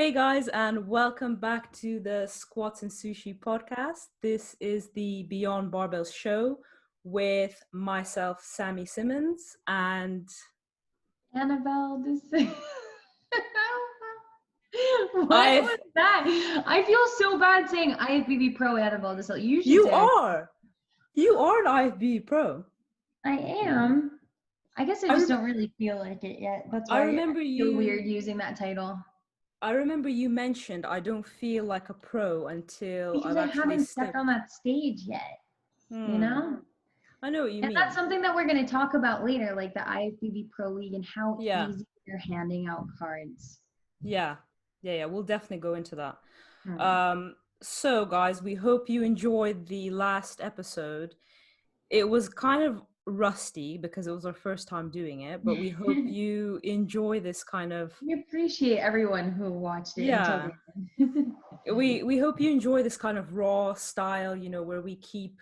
Hey guys, and welcome back to the Squats and Sushi podcast. This is the Beyond Barbells show with myself, Sammy Simmons, and Annabel, what I've. was that? I feel so bad saying IFBB Pro Annabel. You should You say are an IFBB Pro. I am. I guess I just don't really feel like it yet. That's why I feel weird using that title. I remember you mentioned I don't feel like a pro until because I haven't stepped on that stage yet. You know? I know what you mean. And that's something that we're going to talk about later, like the IFBB Pro League and how easy they're handing out cards. Yeah. We'll definitely go into that. So guys, we hope you enjoyed the last episode. It was kind of rusty because it was our first time doing it, but we hope you enjoy this kind of. We appreciate everyone who watched it. Yeah. we hope you enjoy this kind of raw style, where we keep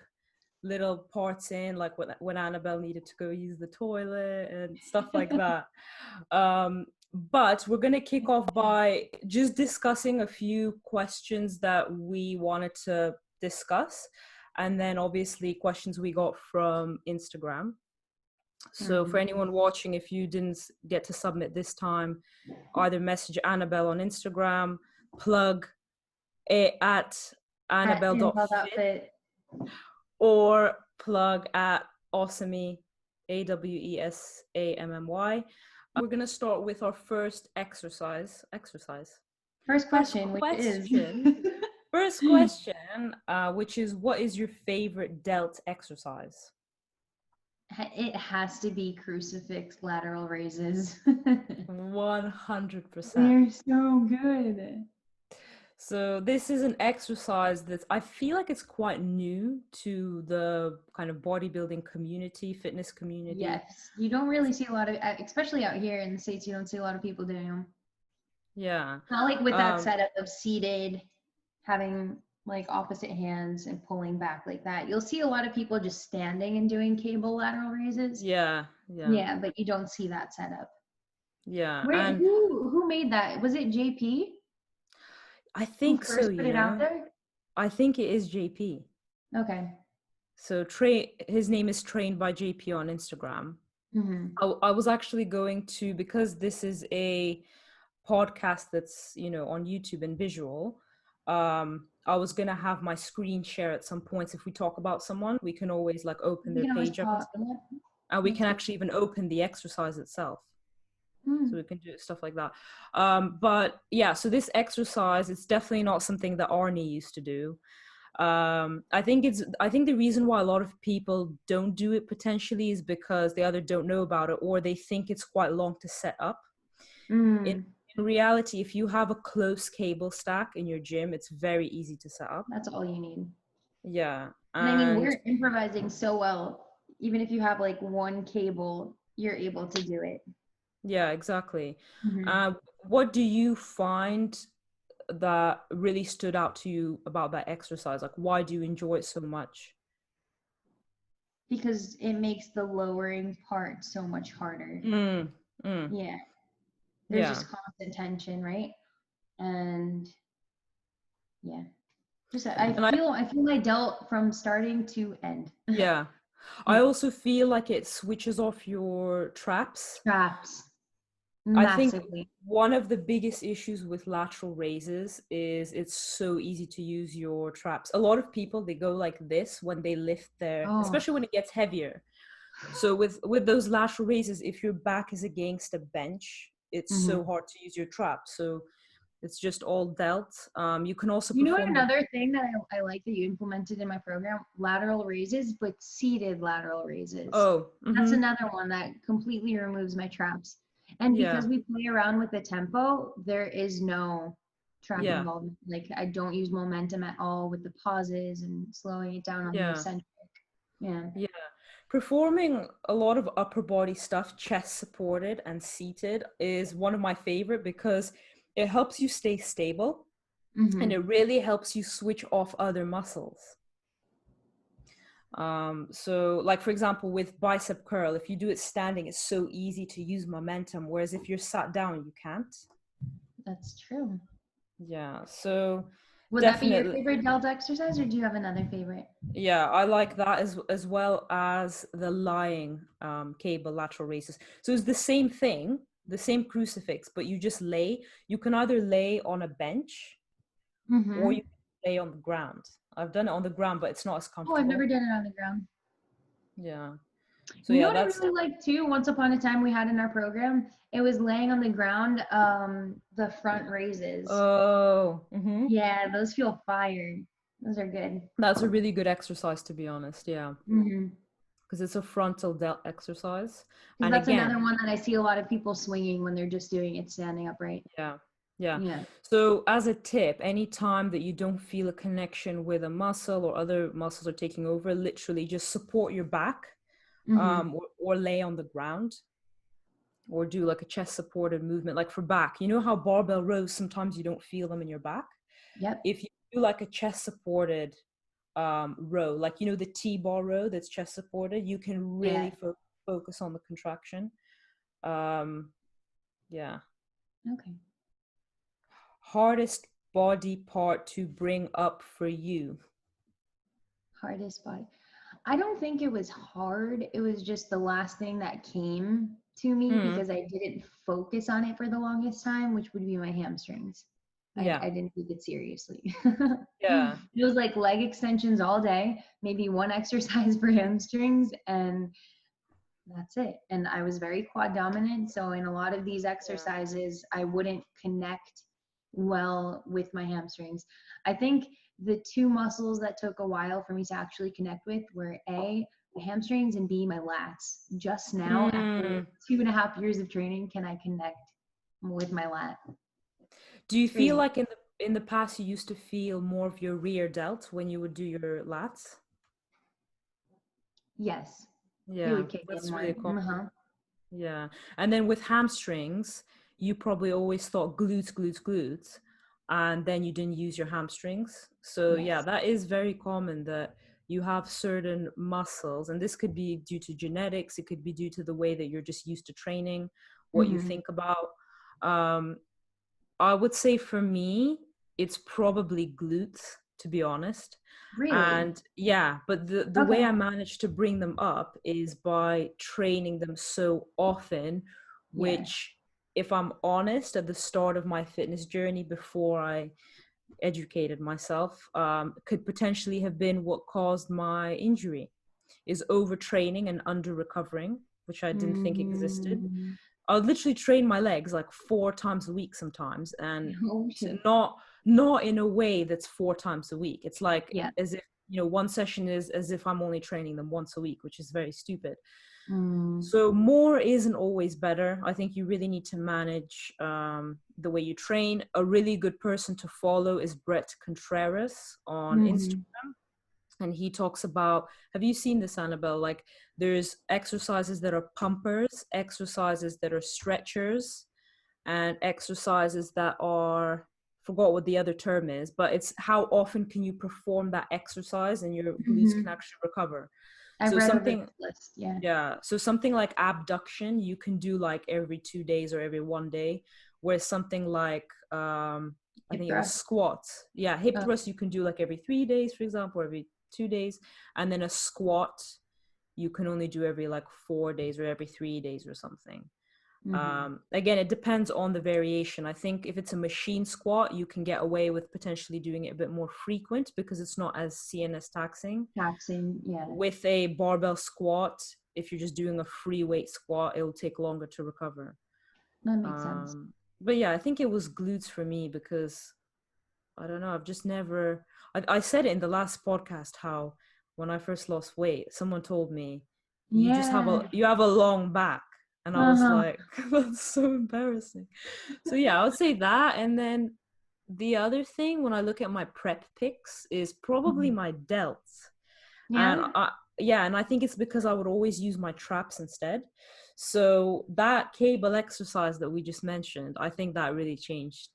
little parts in, like when Annabel needed to go use the toilet and stuff like that. But we're going to kick off by just discussing a few questions that we wanted to discuss. And then obviously questions we got from Instagram. So for anyone watching, if you didn't get to submit this time, either message Annabel on Instagram, plug it at Annabel.fit, or plug at Awesemy, AWESAMMY. We're going to start with our first exercise. First question, which is, what is your favorite delt exercise? It has to be crucifix lateral raises. 100%. They're so good. So this is an exercise that I feel like it's quite new to the kind of bodybuilding community, fitness community. Yes, you don't really see a lot of, especially out here in the States, you don't see a lot of people doing them. Yeah. Not like with that setup of seated, having like opposite hands and pulling back like that. You'll see a lot of people just standing and doing cable lateral raises. Yeah, but you don't see that setup. Yeah. And who made that? Was it JP? I think so. Put it out there? I think it is JP. Okay. So his name is Trained by JP on Instagram. I was actually going to, because this is a podcast that's on YouTube and visual, I was gonna have my screen share at some points. If we talk about someone, we can always like open their page up, and we can actually even open the exercise itself. So we can do stuff like that. But yeah, so this exercise, it's definitely not something that Arnie used to do. I think the reason why a lot of people don't do it potentially is because they either don't know about it or they think it's quite long to set up. In reality, if you have a close cable stack in your gym, it's very easy to set up. That's all you need. Yeah. And I mean, we're improvising so well. Even if you have like one cable, you're able to do it. Yeah, exactly. What do you find that really stood out to you about that exercise? Like, why do you enjoy it so much? Because it makes the lowering part so much harder. Yeah. There's just constant tension, right? And yeah. Just I feel my delt from starting to end. Yeah. I also feel like it switches off your traps. Massively. I think one of the biggest issues with lateral raises is it's so easy to use your traps. A lot of people, they go like this when they lift especially when it gets heavier. So with those lateral raises, if your back is against a bench, it's so hard to use your trap. So it's just all delt. You can also another thing that I like that you implemented in my program, lateral raises, but seated lateral raises. That's another one that completely removes my traps. And because we play around with the tempo, there is no trap involvement. Like I don't use momentum at all with the pauses and slowing it down on the eccentric. Yeah. Performing a lot of upper body stuff, chest supported and seated, is one of my favorite because it helps you stay stable and it really helps you switch off other muscles. So like, for example, with bicep curl, if you do it standing, it's so easy to use momentum. Whereas if you're sat down, you can't. That's true. Yeah. So would that be your favorite delt exercise, or do you have another favorite? Yeah, I like that as well as the lying cable lateral raises. So it's the same thing, the same crucifix, but you just lay. You can either lay on a bench or you can lay on the ground. I've done it on the ground, but it's not as comfortable. Oh, I've never done it on the ground. Yeah. So you know what I really like too? Once upon a time we had in our program, it was laying on the ground, the front raises. Oh. Yeah, those feel fire. Those are good. That's a really good exercise, to be honest. Yeah. Because it's a frontal delt exercise. And that's again, another one that I see a lot of people swinging when they're just doing it standing upright. Yeah. So as a tip, anytime that you don't feel a connection with a muscle or other muscles are taking over, literally just support your back, or lay on the ground, or do like a chest supported movement. Like for back, you know how barbell rows, sometimes you don't feel them in your back. Yep. If you do like a chest supported row, like, you know, the T-bar row that's chest supported, you can really focus on the contraction. Yeah. Okay. Hardest body part to bring up for you? Hardest body. I don't think it was hard. It was just the last thing that came to me because I didn't focus on it for the longest time, which would be my hamstrings. I didn't take it seriously. Yeah. It was like leg extensions all day, maybe one exercise for hamstrings, and that's it. And I was very quad dominant. So in a lot of these exercises, I wouldn't connect well with my hamstrings. I think the two muscles that took a while for me to actually connect with were A, my hamstrings, and B, my lats. Just now, after 2.5 years of training, can I connect with my lat. Do you feel like in the past you used to feel more of your rear delt when you would do your lats? Yes. Yeah, that's really common. Yeah. And then with hamstrings, you probably always thought glutes, and then you didn't use your hamstrings. So yeah, that is very common that you have certain muscles, and this could be due to genetics, it could be due to the way that you're just used to training, what you think about. I would say for me, it's probably glutes, to be honest. Really? And yeah, but the way I managed to bring them up is by training them so often, which, if I'm honest, at the start of my fitness journey, before I educated myself, could potentially have been what caused my injury, is overtraining and under recovering, which I didn't think existed. I would literally train my legs like 4 times a week sometimes, and not in a way that's 4 times a week. It's like as if, you know, one session is as if I'm only training them once a week, which is very stupid. So more isn't always better. I think you really need to manage the way you train. A really good person to follow is Brett Contreras on Instagram. And he talks about, have you seen this, Annabel? Like, there's exercises that are pumpers, exercises that are stretchers, and exercises that are, forgot what the other term is, but it's how often can you perform that exercise and your glutes can actually recover. I've read something list. So something like abduction you can do like every 2 days or every 1 day, whereas something like I think it was squats. Yeah, hip thrust you can do like every 3 days, for example, or every 2 days, and then a squat you can only do every like 4 days or every 3 days or something. Again, it depends on the variation. I think if it's a machine squat, you can get away with potentially doing it a bit more frequent because it's not as CNS taxing. With a barbell squat, if you're just doing a free weight squat, it will take longer to recover. That makes sense. But yeah, I think it was glutes for me because I don't know, I've just never, I said it in the last podcast how when I first lost weight, someone told me you just have a long back. And I was like, that's so embarrassing. So yeah, I would say that. And then the other thing when I look at my prep pics is probably my delts. And I think it's because I would always use my traps instead. So that cable exercise that we just mentioned, I think that really changed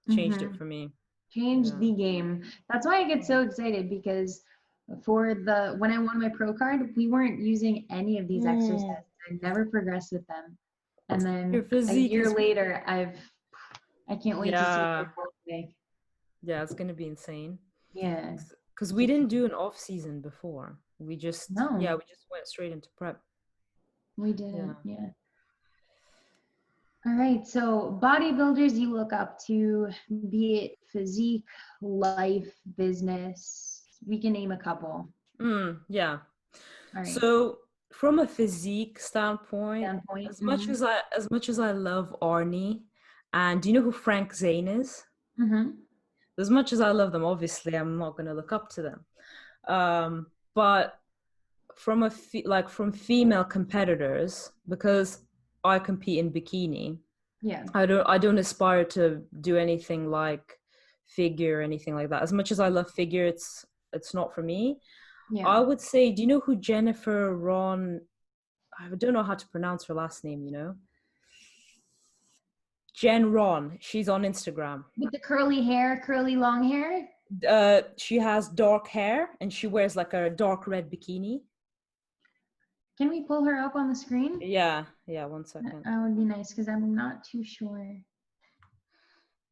it for me. Changed the game. That's why I get so excited, because when I won my pro card, we weren't using any of these exercises. I never progressed with them. And then a year later, I can't wait to see Yeah, it's gonna be insane. Yeah. Because we didn't do an off season before. We just we just went straight into prep. We didn't. Yeah. All right. So bodybuilders you look up to, be it physique, life, business. We can name a couple. Yeah. All right. So from a physique standpoint, as much as I love Arnie, and do you know who Frank Zane is? As much as I love them, obviously I'm not going to look up to them. But from from female competitors, because I compete in bikini, I don't aspire to do anything like figure or anything like that. As much as I love figure, it's not for me. I would say, do you know who Jennifer Ron, I don't know how to pronounce her last name, you know? Jen Ron. She's on Instagram. With the curly hair, curly long hair? She has dark hair and she wears like a dark red bikini. Can we pull her up on the screen? Yeah, 1 second. That would be nice because I'm not too sure.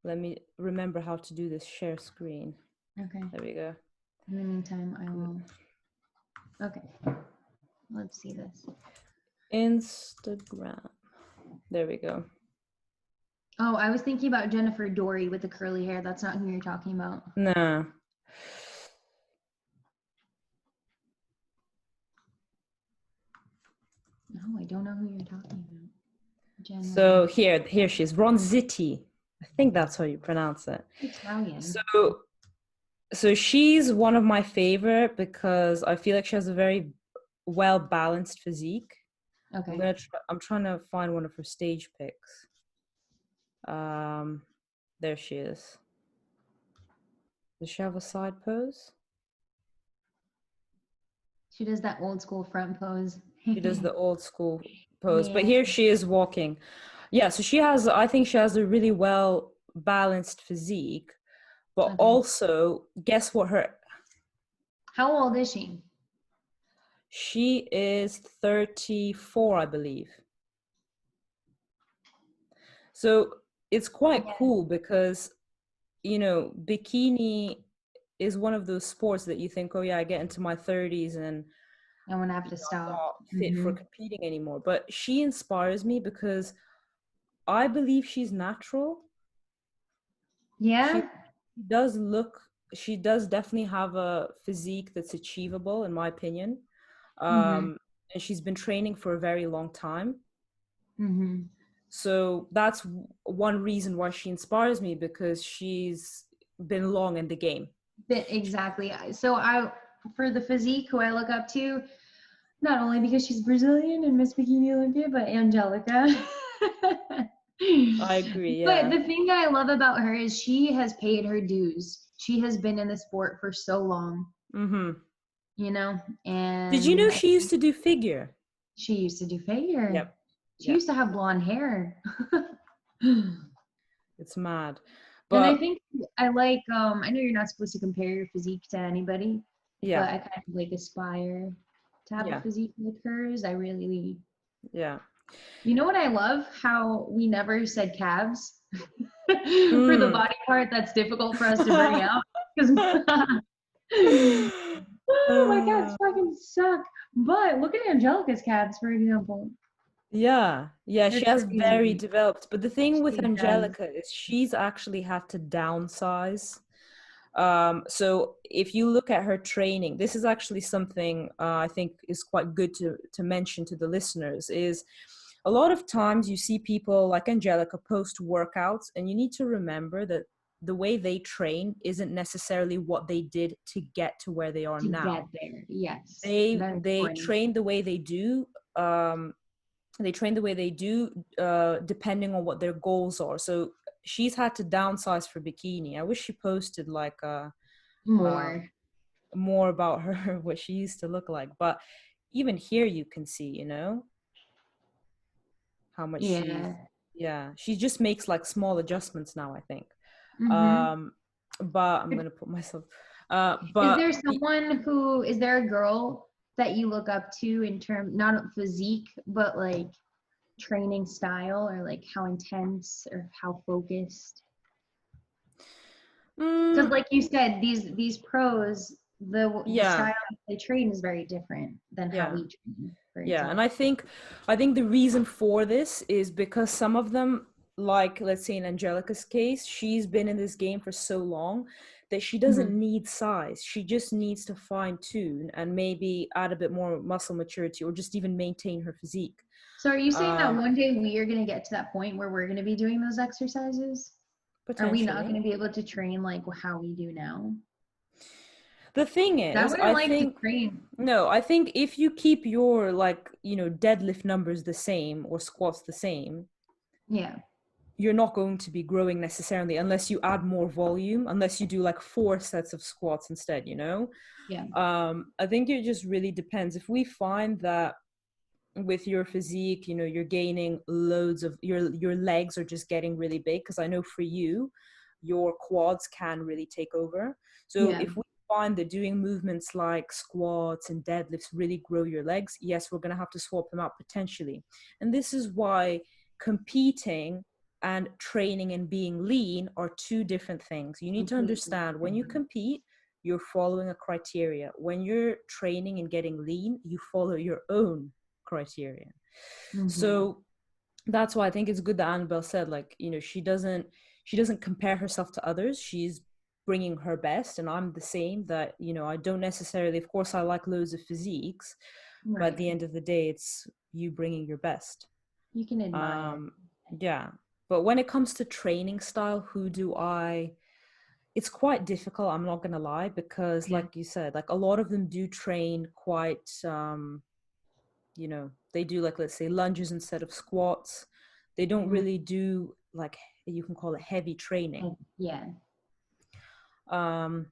Let me remember how to do this share screen. Okay. There we go. In the meantime, I will. Okay. Let's see this. Instagram. There we go. Oh, I was thinking about Jennifer Dory with the curly hair. That's not who you're talking about. No. No, I don't know who you're talking about. Jennifer. So here she is, Ronzitti. I think that's how you pronounce it. Italian. So she's one of my favorite because I feel like she has a very well balanced physique. Okay. I'm trying to find one of her stage pics. There she is. Does she have a side pose? She does that old school front pose. She does the old school pose, but here she is walking. Yeah, so I think she has a really well balanced physique, but also guess what How old is she? She is 34, I believe. So it's quite cool because, you know, bikini is one of those sports that you think, oh yeah, I get into my 30s and I'm gonna have to stop. I'm not fit for competing anymore. But she inspires me because I believe she's natural. Yeah. She does definitely have a physique that's achievable, in my opinion. And she's been training for a very long time. So that's one reason why she inspires me, because she's been long in the game. Exactly. So for the physique, who I look up to, not only because she's Brazilian and Miss Bikini Olympia, but Angelica. I agree, yeah. But the thing that I love about her is she has paid her dues. She has been in the sport for so long. You know, and did you know she used to do figure? She used to do figure. Yep. She used to have blonde hair. It's mad. But, and I think I like, I know you're not supposed to compare your physique to anybody, but I kind of like aspire to have a physique like hers. I really. Yeah. You know what I love? How we never said calves for the body part that's difficult for us to bring out. Oh, my calves fucking suck. But look at Angelica's calves, for example. Yeah, she has very developed. But the thing with Angelica is she's actually had to downsize. So if you look at her training, this is actually something I think is quite good to mention to the listeners, is a lot of times you see people like Angelica post workouts, and you need to remember that the way they train isn't necessarily what they did to get to where they are now. To get there, yes. They train the way they do. They train the way they do depending on what their goals are. So she's had to downsize for bikini. I wish she posted like more about her, what she used to look like. But even here you can see, you know, how much she just makes like small adjustments now, I think. But I'm gonna put myself but is there a girl that you look up to in terms, not physique, but like training style, or like how intense or how focused? Because like you said, these pros, the style they train is very different than how we train, for example. And I think the reason for this is because some of them, like let's say in Angelica's case, she's been in this game for so long that she doesn't need size. She just needs to fine tune and maybe add a bit more muscle maturity, or just even maintain her physique. So are you saying that one day we are going to get to that point where we're going to be doing those exercises? Are we not going to be able to train like how we do now? The thing is, I think if you keep your deadlift numbers the same or squats the same, you're not going to be growing necessarily unless you add more volume, unless you do like 4 sets of squats instead, I think it just really depends. If we find that with your physique, you're gaining loads of your legs are just getting really big, because I know for you, your quads can really take over. So if we find that doing movements like squats and deadlifts really grow your legs, yes, we're going to have to swap them out potentially. And this is why competing and training and being lean are 2 different things. You need to understand, when you compete, you're following a criteria. When you're training and getting lean, you follow your own criteria. So that's why I think it's good that Annabel said, she doesn't compare herself to others. She's bringing her best, and I'm the same. That I don't necessarily, of course I like loads of physiques, but at the end of the day, it's you bringing your best. You can admire. But when it comes to training style, it's quite difficult, I'm not gonna lie, because like you said, like a lot of them do train quite they do let's say lunges instead of squats. They don't really do you can call it heavy training. There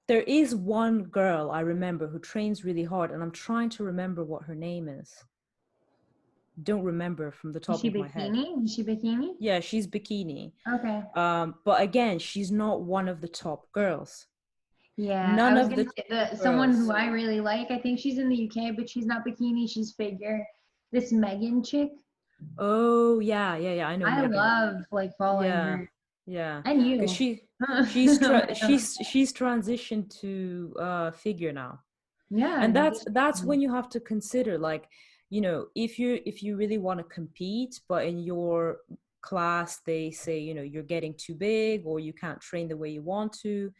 is one girl I remember who trains really hard, and I'm trying to remember what her name is. Don't remember from the top of my head. Is she Bikini? Yeah, she's Bikini. Okay. But again, she's not one of the top girls. Yeah, none I was of gonna the say someone who I really like. I think she's in the UK, but she's not Bikini. She's figure. This Megan chick. Oh yeah, I know. I Megan. love following her. Yeah, and you. Because she's transitioned to figure now. Yeah, and that's when you have to consider, if you really want to compete, but in your class they say you're getting too big, or you can't train the way you want to,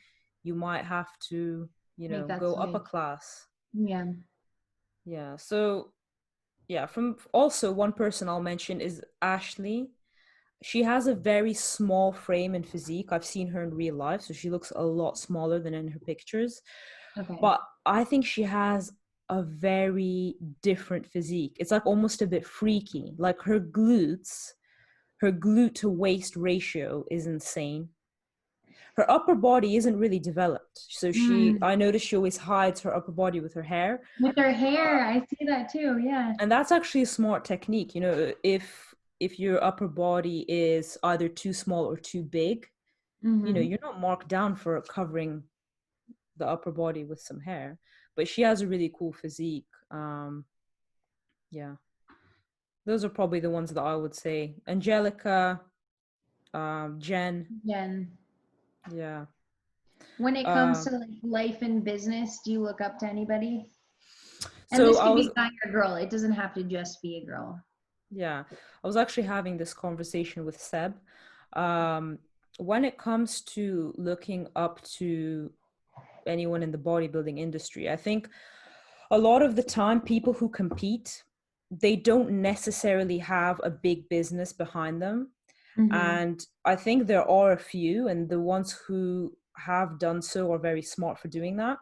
you might have to go up a class. So from also one person I'll mention is Ashley. She has a very small frame and physique. I've seen her in real life, so she looks a lot smaller than in her pictures. But I think she has a very different physique. It's almost a bit freaky. Her glute to waist ratio is insane. Her upper body isn't really developed. So I noticed she always hides her upper body with her hair. With her hair, I see that too, yeah. And that's actually a smart technique. If your upper body is either too small or too big, you're not marked down for covering the upper body with some hair. But she has a really cool physique. Those are probably the ones that I would say. Angelica, Jen. Yeah. When it comes to life and business, do you look up to anybody? And this could be a guy or girl. It doesn't have to just be a girl. Yeah. I was actually having this conversation with Seb. When it comes to looking up to anyone in the bodybuilding industry, I think a lot of the time people who compete, they don't necessarily have a big business behind them. And I think there are a few, and the ones who have done so are very smart for doing that.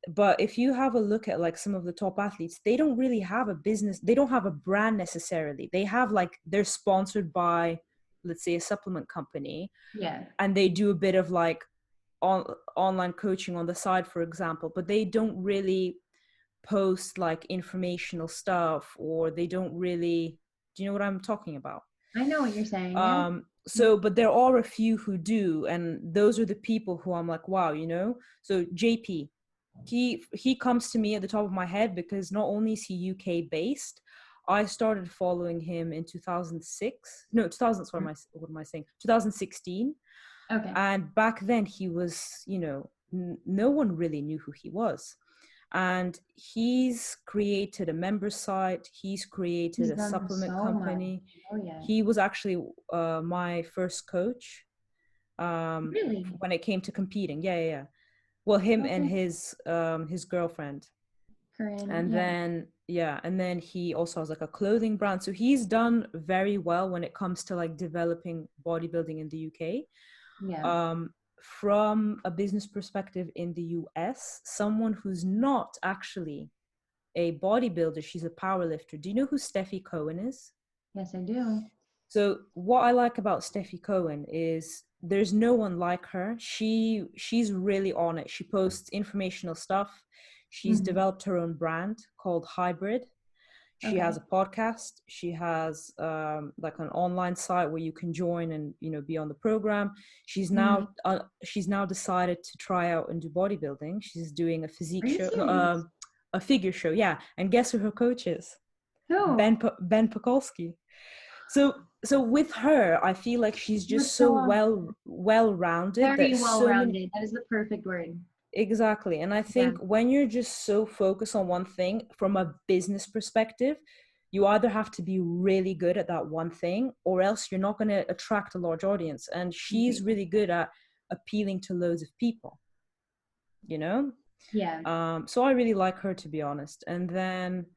But if you have a look at some of the top athletes, they don't really have a business. They don't have a brand necessarily. They have they're sponsored by, let's say, a supplement company. Yeah. And they do a bit of online coaching on the side, for example, but they don't really post informational stuff, or they don't really, do you know what I'm talking about? I know what you're saying. But there are a few who do, and those are the people who I'm like, wow, So JP, he comes to me at the top of my head because not only is he UK based, I started following him in 2016. Okay. And back then he was, you know, no one really knew who he was. And he's created a member site. He's created a supplement company. Oh, yeah. He was actually my first coach Really? when it came to competing. Yeah. Well, him and his girlfriend. Corinne, and then he also has like a clothing brand. So he's done very well when it comes to like developing bodybuilding in the UK. Yeah. From a business perspective in the US, someone who's not actually a bodybuilder, she's a powerlifter. Do you know who Steffi Cohen is? Yes, I do. So what I like about Steffi Cohen is there's no one like her. She's really on it. She posts informational stuff. She's developed her own brand called Hybrid. She has a podcast. She has like an online site where you can join and, you know, be on the program. She's now decided to try out and do bodybuilding. She's doing a physique show, a figure show. Yeah, and guess who her coach is? Who? Ben Pakulski. So with her, I feel like she's just so well-rounded. Very well-rounded. That is the perfect word. Exactly. And I think when you're just so focused on one thing from a business perspective, you either have to be really good at that one thing, or else you're not going to attract a large audience. And she's really good at appealing to loads of people, you know? Yeah. So I really like her, to be honest. And then...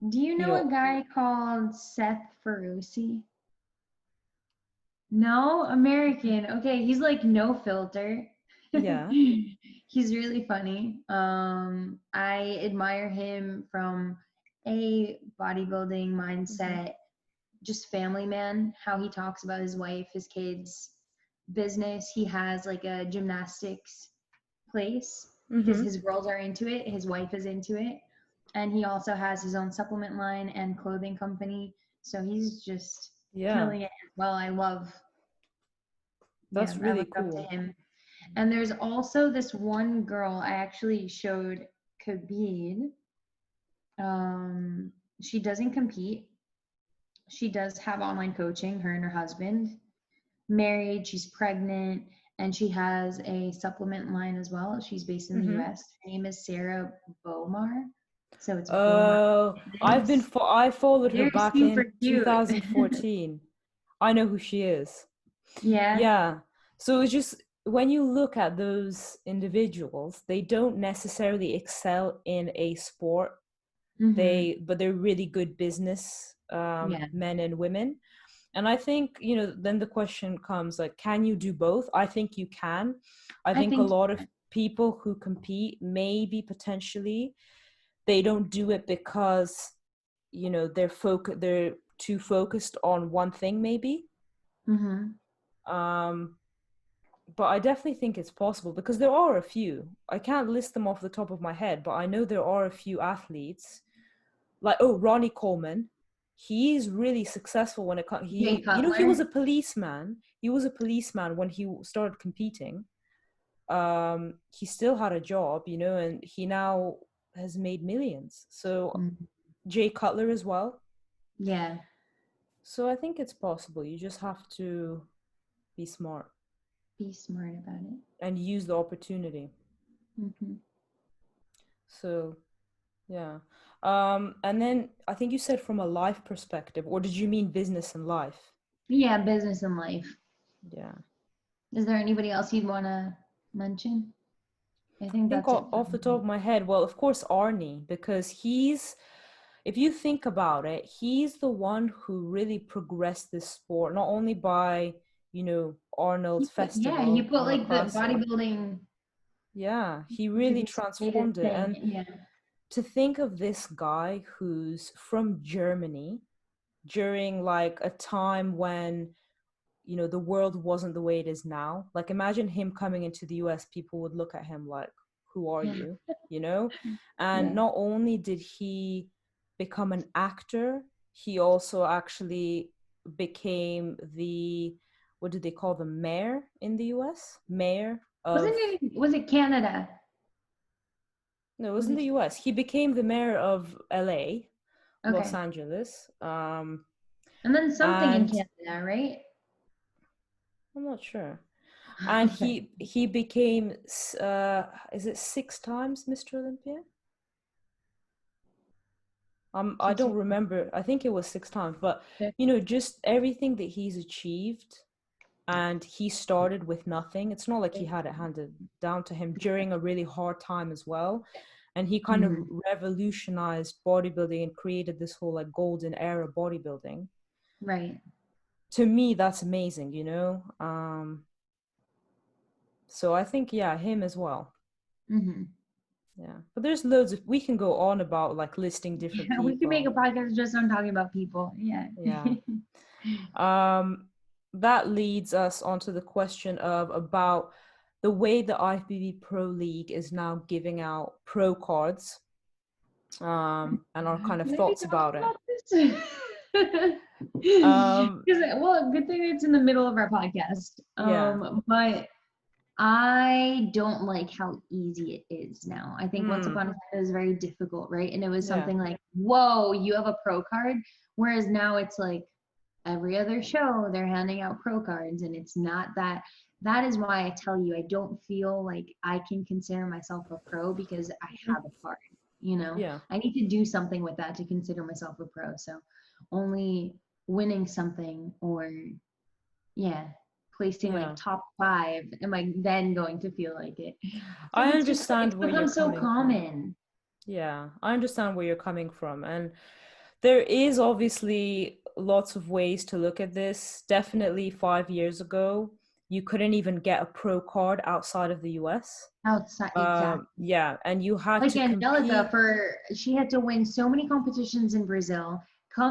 Do you know a guy called Seth Ferrucci? No? American. Okay, he's like no filter. Yeah. He's really funny. I admire him from a bodybuilding mindset, just family man, how he talks about his wife, his kids, business. He has like a gymnastics place because his girls are into it, his wife is into it, and he also has his own supplement line and clothing company. So he's just killing it as well. I love really cool. Up to him. And there's also this one girl I actually showed Khabib. She doesn't compete. She does have online coaching, her and her husband. Married, she's pregnant, and she has a supplement line as well. She's based in the US. Her name is Sarah Bomar. So it's I followed her back in 2014. I know who she is. Yeah. So it's just when you look at those individuals, they don't necessarily excel in a sport. But they're really good business men and women. And I think, you know, then the question comes like, can you do both? I think you can. I think a lot of people who compete, maybe potentially, they don't do it because, you know, they're too focused on one thing, maybe. But I definitely think it's possible because there are a few. I can't list them off the top of my head, but I know there are a few athletes like, Ronnie Coleman. He's really successful when it comes. He was a policeman. He was a policeman when he started competing. He still had a job, you know, and he now has made millions. So Jay Cutler as well. Yeah. So I think it's possible. You just have to be smart. Be smart about it. And use the opportunity. So, yeah. And then I think you said from a life perspective, or did you mean business and life? Yeah, business and life. Yeah. Is there anybody else you'd want to mention? I think that's off the top of my head, well, of course, Arnie, because if you think about it, he's the one who really progressed this sport, not only by, you know, Arnold's festival. Yeah, he put like the bodybuilding. Yeah, he really transformed it. And to think of this guy who's from Germany during like a time when, you know, the world wasn't the way it is now. Like, imagine him coming into the US, people would look at him like, who are you? You know? And not only did he become an actor, he also actually became what do they call the mayor in the US? Mayor of... Was it Canada? No, it was in the US. He became the mayor of LA, Los Angeles. And then something in Canada, right? I'm not sure. And he became, is it 6 times Mr. Olympia? I don't remember. I think it was 6 times, but just everything that he's achieved, and he started with nothing. It's not like he had it handed down to him during a really hard time as well. And he kind of revolutionized bodybuilding and created this whole like golden era bodybuilding. Right. To me, that's amazing, so I think, him as well. Yeah, but there's loads of, we can go on about like listing different people. We can make a podcast just on talking about people. Yeah. That leads us onto the question about the way the IFBB Pro League is now giving out pro cards, and our kind of thoughts about it. Well, good thing it's in the middle of our podcast. But I don't like how easy it is now. I think once upon a time it was very difficult, right? And it was something like, whoa, you have a pro card. Whereas now it's like every other show, they're handing out pro cards, and it's not that. That is why I tell you, I don't feel like I can consider myself a pro because I have a card, I need to do something with that to consider myself a pro. So only winning something or, placing like top 5, am I then going to feel like it? So I understand where you're so coming common. From. Yeah, I understand where you're coming from. And there is obviously lots of ways to look at this. Definitely 5 years ago, you couldn't even get a pro card outside of the US. Outside, exactly. Yeah, and you had like to Angelica, she had to win so many competitions in Brazil,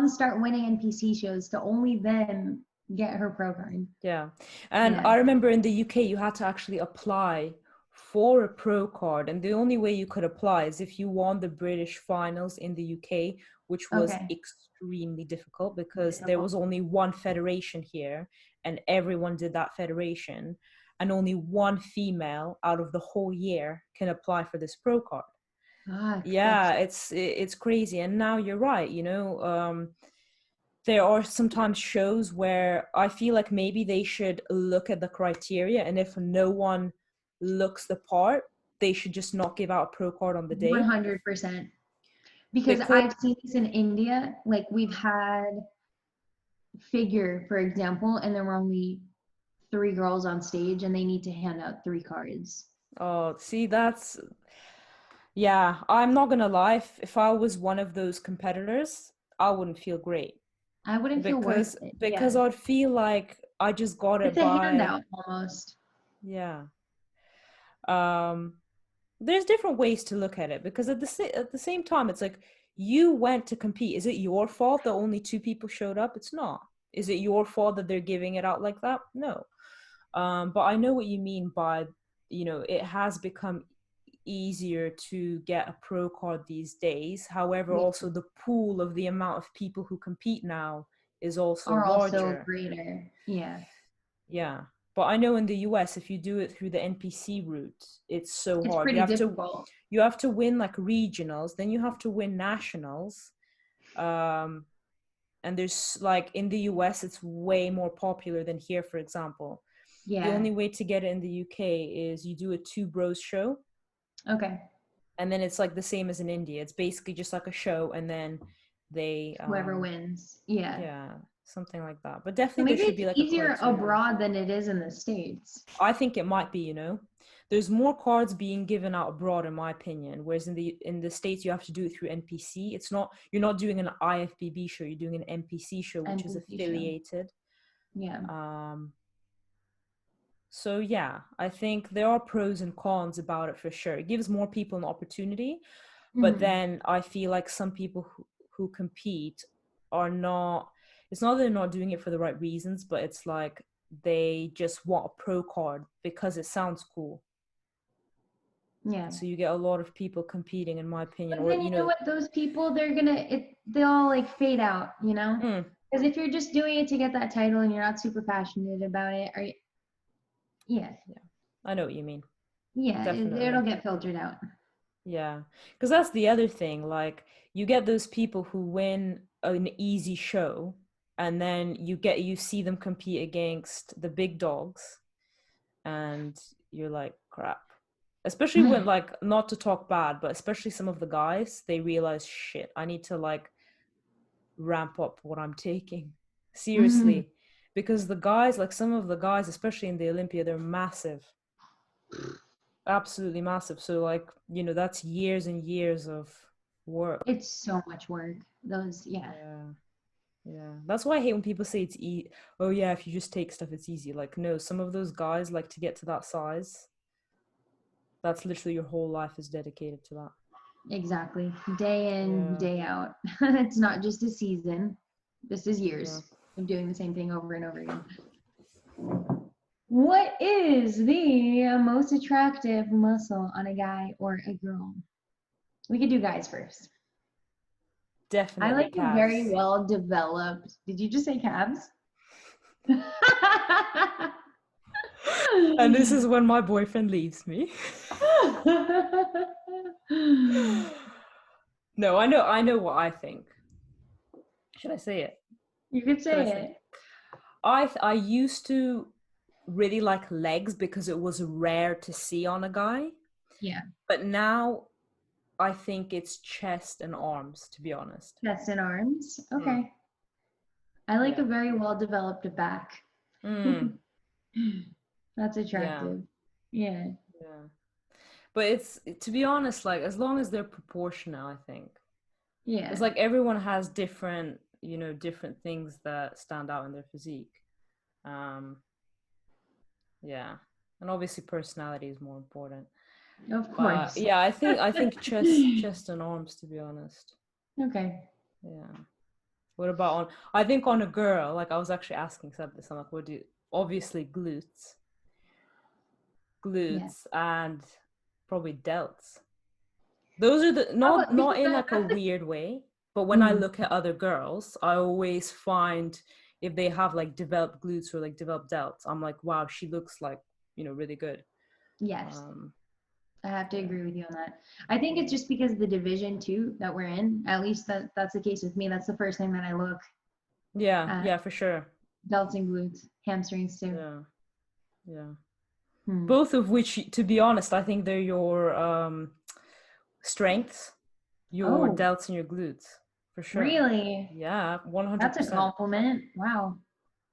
start winning NPC shows to only then get her pro card. Yeah, and I remember in the UK, you had to actually apply for a pro card, and the only way you could apply is if you won the British finals in the UK, which was extremely difficult because there was only one federation here, and everyone did that federation, and only one female out of the whole year can apply for this pro card. It's crazy. And now you're right, there are sometimes shows where I feel like maybe they should look at the criteria, and if no one looks the part, they should just not give out a pro card on the day. 100%. Because I've seen this in India. Like we've had figure, for example, and there were only 3 girls on stage and they need to hand out 3 cards. Oh, see, I'm not gonna lie. If I was one of those competitors, I wouldn't feel great. I wouldn't feel worth it. Because I'd feel like I just got it by... It's a handout almost. Yeah. There's different ways to look at it, because at the same time, it's like, you went to compete. Is it your fault that only 2 people showed up? It's not. Is it your fault that they're giving it out like that? No. But I know what you mean by, it has become easier to get a pro card these days. However, also the pool of the amount of people who compete now is also larger. Also greater. Yeah. But I know in the US, if you do it through the NPC route, it's so hard. Pretty difficult. You have to win like regionals, then you have to win nationals. And there's like, in the US, it's way more popular than here, for example. The only way to get it in the UK is you do a 2 bros show. Okay. And then it's like the same as in India. It's basically just like a show, and then they whoever wins. Yeah, something like that. But definitely there should be like easier abroad than it is in the States. I think it might be, There's more cards being given out abroad, in my opinion. Whereas in the States, you have to do it through NPC. You're not doing an IFBB show. You're doing an NPC show, which is affiliated. So I think there are pros and cons about it for sure. It gives more people an opportunity, but then I feel like some people who compete are not, it's not that they're not doing it for the right reasons, but it's like they just want a pro card because it sounds cool. So you get a lot of people competing, in my opinion. But then you know what, those people, they'll like fade out, because if you're just doing it to get that title and you're not super passionate about it, I know what you mean. It'll get filtered out. Because that's the other thing, like you get those people who win an easy show, and then you see them compete against the big dogs, and you're like, crap. Especially when, like, not to talk bad, but especially some of the guys, they realize, shit, I need to like ramp up what I'm taking. Seriously. Because the guys, like some of the guys, especially in the Olympia, they're massive. Absolutely massive. So like, you know, that's years and years of work. It's so much work. Those, yeah. That's why I hate when people say it's oh yeah, if you just take stuff it's easy. Like, no, some of those guys, like, to get to that size, that's literally your whole life is dedicated to that. Exactly. Day in, day out. It's not just a season. This is years of doing the same thing over and over again. What is the most attractive muscle on a guy or a girl? We could do guys first. Definitely. I like calves. A very well developed. Did you just say calves? And this is when my boyfriend leaves me. No, I know what I think. Should I say it? You could say it. I used to really like legs because it was rare to see on a guy. Yeah. But now I think it's chest and arms, to be honest. Chest and arms. Okay. I like a very well developed back. That's attractive. Yeah. But it's, to be honest, like, as long as they're proportional, I think. Yeah. It's like everyone has different, you know, different things that stand out in their physique. And obviously personality is more important. Of course. But, I think chest and arms, to be honest. Okay. Yeah. What about I think on a girl, like, I was actually asking something, so I'm like, obviously glutes and probably delts. Those are the not in like a weird way, but when I look at other girls, I always find if they have like developed glutes or like developed delts, I'm like, wow, she looks like, you know, really good. Yes. I have to agree with you on that. I think it's just because of the division too that we're in. At least that's the case with me. That's the first thing that I look. Yeah, for sure. Delts and glutes, hamstrings too. Yeah. Both of which, to be honest, I think they're your strengths, your delts and your glutes, for sure. Really? Yeah, 100%. That's a compliment. Wow.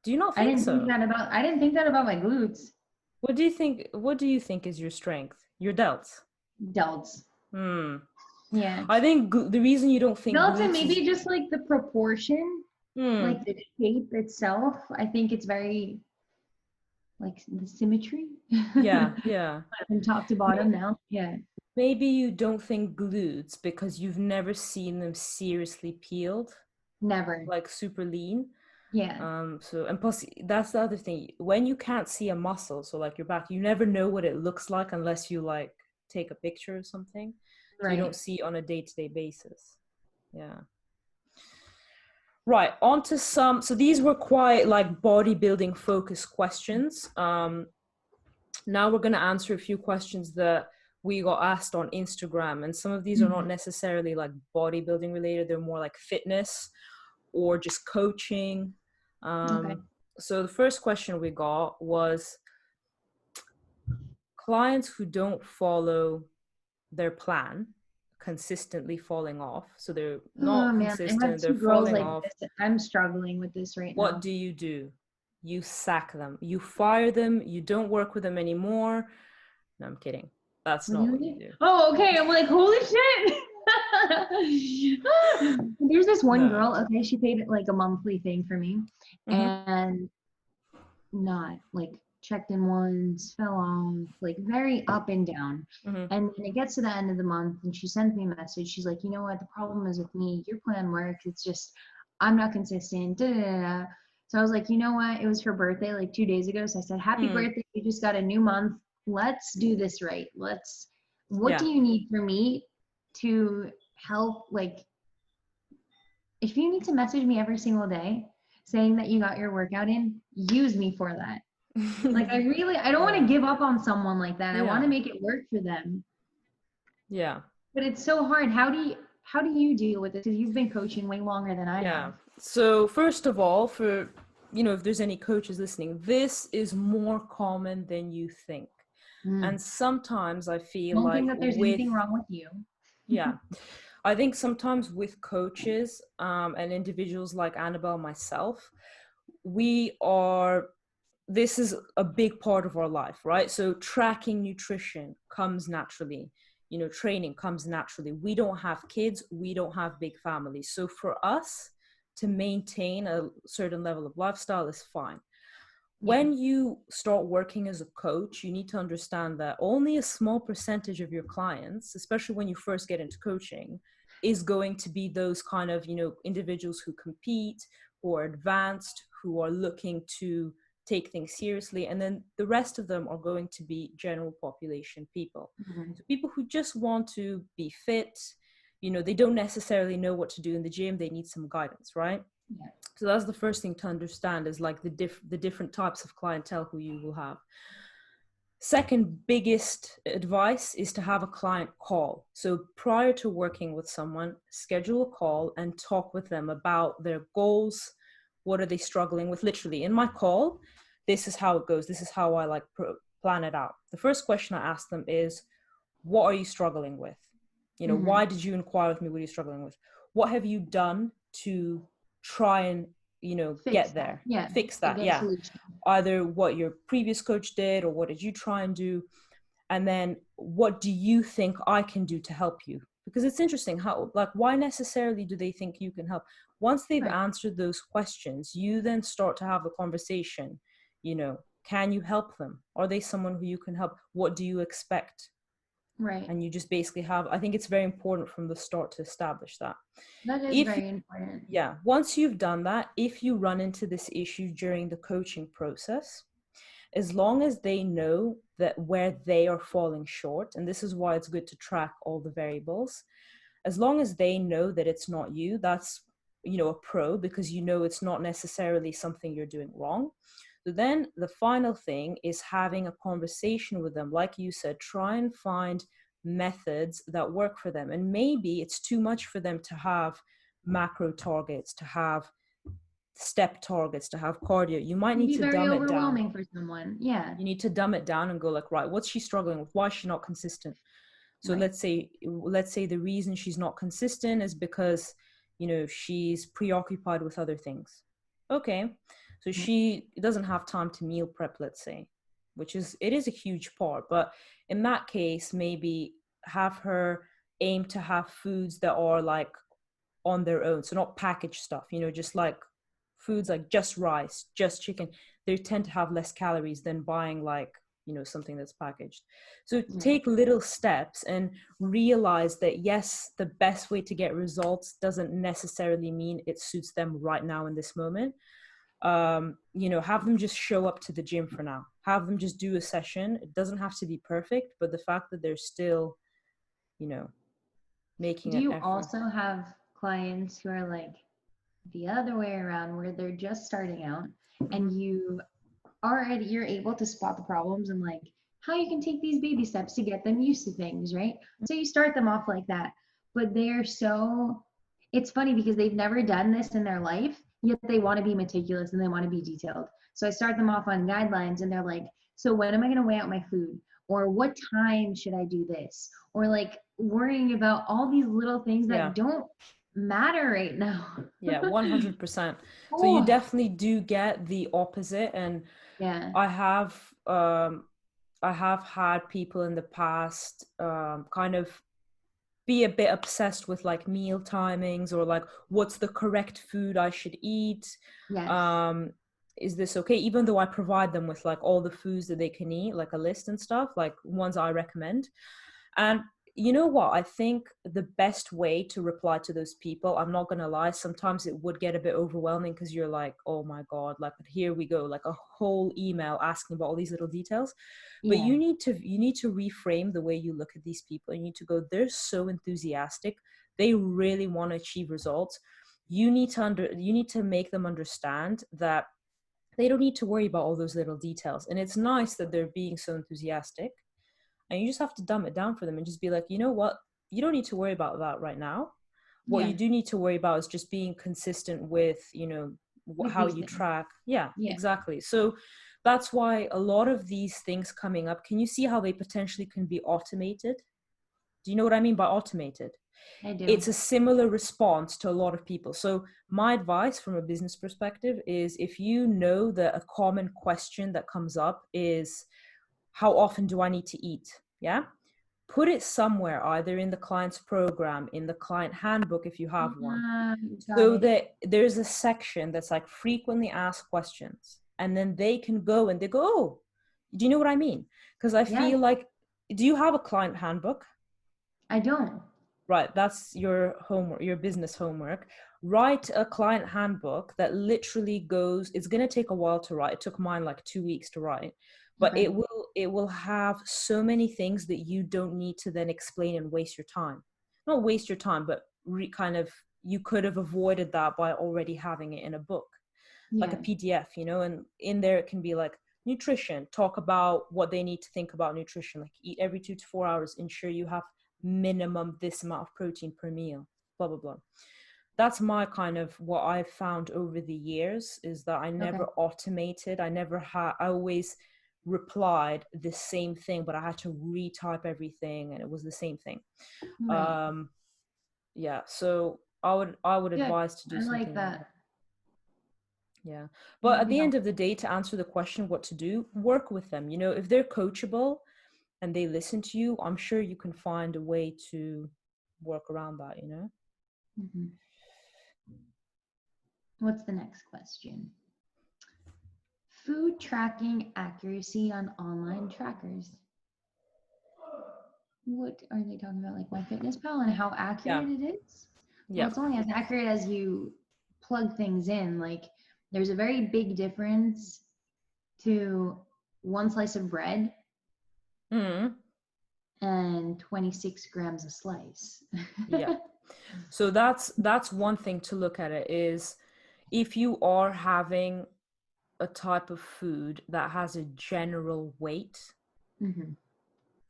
Do you not think so? I didn't think that about my glutes. What do you think is your strength? Your delts? Delts. Yeah. I think the reason you don't think delts, and maybe just like the proportion, like the shape itself. I think it's very like the symmetry. Yeah. From top to bottom now. Yeah. Maybe you don't think glutes because you've never seen them seriously peeled. Never. Like super lean. Yeah. So, and plus that's the other thing. When you can't see a muscle, so like your back, you never know what it looks like unless you like take a picture or something. Right. So you don't see it on a day-to-day basis. Yeah. Right. On to so these were quite like bodybuilding focused questions. Now we're going to answer a few questions that we got asked on Instagram, and some of these are not necessarily like bodybuilding related. They're more like fitness or just coaching. So the first question we got was clients who don't follow their plan consistently falling off. So they're not consistent, they're falling off. I'm struggling with this right now. What do? You sack them, you fire them, you don't work with them anymore. No, I'm kidding. That's not what you do. Oh, okay. I'm like, holy shit. There's this one girl, okay, she paid like a monthly thing for me, and not like checked in once, fell off, like very up and down. And then it gets to the end of the month and she sends me a message. She's like, you know what, the problem is with me, your plan works, it's just I'm not consistent. So I was like, you know what, it was her birthday like 2 days ago, so I said, happy birthday, you just got a new month, let's do this right. What do you need for me to help? Like, if you need to message me every single day saying that you got your workout in, use me for that. Like, I don't want to give up on someone like that. I want to make it work for them. Yeah. But it's so hard. How do you deal with it? Because you've been coaching way longer than I have. So first of all, for if there's any coaches listening, this is more common than you think. And sometimes I feel don't like think that there's anything wrong with you. Yeah. I think sometimes with coaches and individuals like Annabel, myself, this is a big part of our life, right? So tracking nutrition comes naturally, training comes naturally. We don't have kids, we don't have big families. So for us to maintain a certain level of lifestyle is fine. When you start working as a coach, you need to understand that only a small percentage of your clients, especially when you first get into coaching, is going to be those kind of, individuals who compete, who are advanced, who are looking to take things seriously. And then the rest of them are going to be general population people. So people who just want to be fit, they don't necessarily know what to do in the gym. They need some guidance, right? Yeah. So that's the first thing to understand, is like the different types of clientele who you will have. Second biggest advice is to have a client call. So prior to working with someone, schedule a call and talk with them about their goals. What are they struggling with? Literally, in my call, this is how it goes. This is how I plan it out. The first question I ask them is, what are you struggling with? Why did you inquire with me? What are you struggling with? What have you done to try and get there? Fix that. Either what your previous coach did, or what did you try and do, and then what do you think I can do to help you? Because it's interesting how, why necessarily do they think you can help? Once they've answered those questions, you then start to have a conversation. Can you help them? Are they someone who you can help? What do you expect? Right. And you just basically I think it's very important from the start to establish that. That is very important. Yeah. Once you've done that, if you run into this issue during the coaching process, as long as they know that where they are falling short, and this is why it's good to track all the variables, as long as they know that it's not you, that's, a pro, because it's not necessarily something you're doing wrong. So then the final thing is having a conversation with them. Like you said, try and find methods that work for them. And maybe it's too much for them to have macro targets, to have step targets, to have cardio. You might need to dumb it down. Very overwhelming for someone. Yeah. You need to dumb it down and go right, what's she struggling with? Why is she not consistent? So let's say the reason she's not consistent is because, she's preoccupied with other things. Okay. So she doesn't have time to meal prep, let's say, it is a huge part. But in that case, maybe have her aim to have foods that are on their own. So not packaged stuff, just foods like just rice, just chicken. They tend to have less calories than buying something that's packaged. So take little steps and realize that, yes, the best way to get results doesn't necessarily mean it suits them right now in this moment. Have them just show up to the gym for now. Have them just do a session. It doesn't have to be perfect, but the fact that they're still, making an effort. Do you also have clients who are the other way around, where they're just starting out and you're able to spot the problems and how you can take these baby steps to get them used to things, right? So you start them off like that, but it's funny because they've never done this in their life, yet they want to be meticulous and they want to be detailed. So I start them off on guidelines and they're like, so when am I going to weigh out my food? Or what time should I do this? Or worrying about all these little things that don't matter right now. 100%. So you definitely do get the opposite. And I have had people in the past kind of be a bit obsessed with meal timings, or what's the correct food I should eat. Is this okay? Even though I provide them with all the foods that they can eat, a list and stuff, ones I recommend. And you know what? I think the best way to reply to those people, I'm not going to lie, sometimes it would get a bit overwhelming because you're oh my God, here we go, a whole email asking about all these little details. But you need to reframe the way you look at these people. You need to go, they're so enthusiastic. They really want to achieve results. You need to make them understand that they don't need to worry about all those little details. And it's nice that they're being so enthusiastic. And you just have to dumb it down for them and just be you know what? You don't need to worry about that right now. What you do need to worry about is just being consistent with, how you track. Yeah, exactly. So that's why a lot of these things coming up, can you see how they potentially can be automated? Do you know what I mean by automated? I do. It's a similar response to a lot of people. So my advice from a business perspective is, if you know that a common question that comes up is, how often do I need to eat? Yeah. Put it somewhere, either in the client's program, in the client handbook, if you have one, so that there's a section that's like frequently asked questions. And then they can go and they go, oh, do you know what I mean? Because I feel like, do you have a client handbook? I don't. Right, that's your homework, your business homework. Write a client handbook that literally goes, it's going to take a while to write. It took mine like 2 weeks to write, but it will have so many things that you don't need to then explain and waste your time. Not waste your time, but you could have avoided that by already having it in a book, like a PDF, you know, and in there it can be like nutrition, talk about what they need to think about nutrition, like eat every 2 to 4 hours, ensure you have minimum this amount of protein per meal, blah blah blah. That's my kind of what I've found over the years, is that I never automated. I always replied the same thing, but I had to retype everything and it was the same thing. So I would advise to do something like that. Yeah, but at the end of the day, to answer the question what to do, work with them. You know, if they're coachable and they listen to you, I'm sure you can find a way to work around that, you know? What's the next question? Food tracking accuracy on online trackers. What are they talking about? Like MyFitnessPal and how accurate it is? Well, it's only as accurate as you plug things in. Like, there's a very big difference to one slice of bread and 26 grams a slice. So that's one thing to look at it, is if you are having a type of food that has a general weight,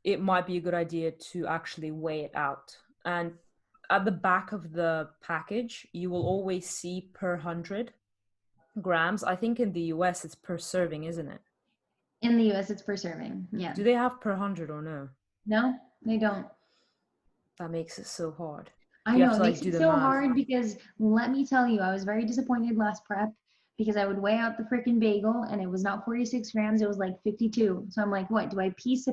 it might be a good idea to actually weigh it out. And at the back of the package, you will always see per 100 grams. I think in the US it's per serving, isn't it? In the US it's per serving. Yeah. Do they have per 100 or no? No, they don't. That makes it so hard. I know, it makes it so hard, because let me tell you, I was very disappointed last prep because I would weigh out the freaking bagel and it was not 46 grams, it was like 52. So I'm like, what, do I piece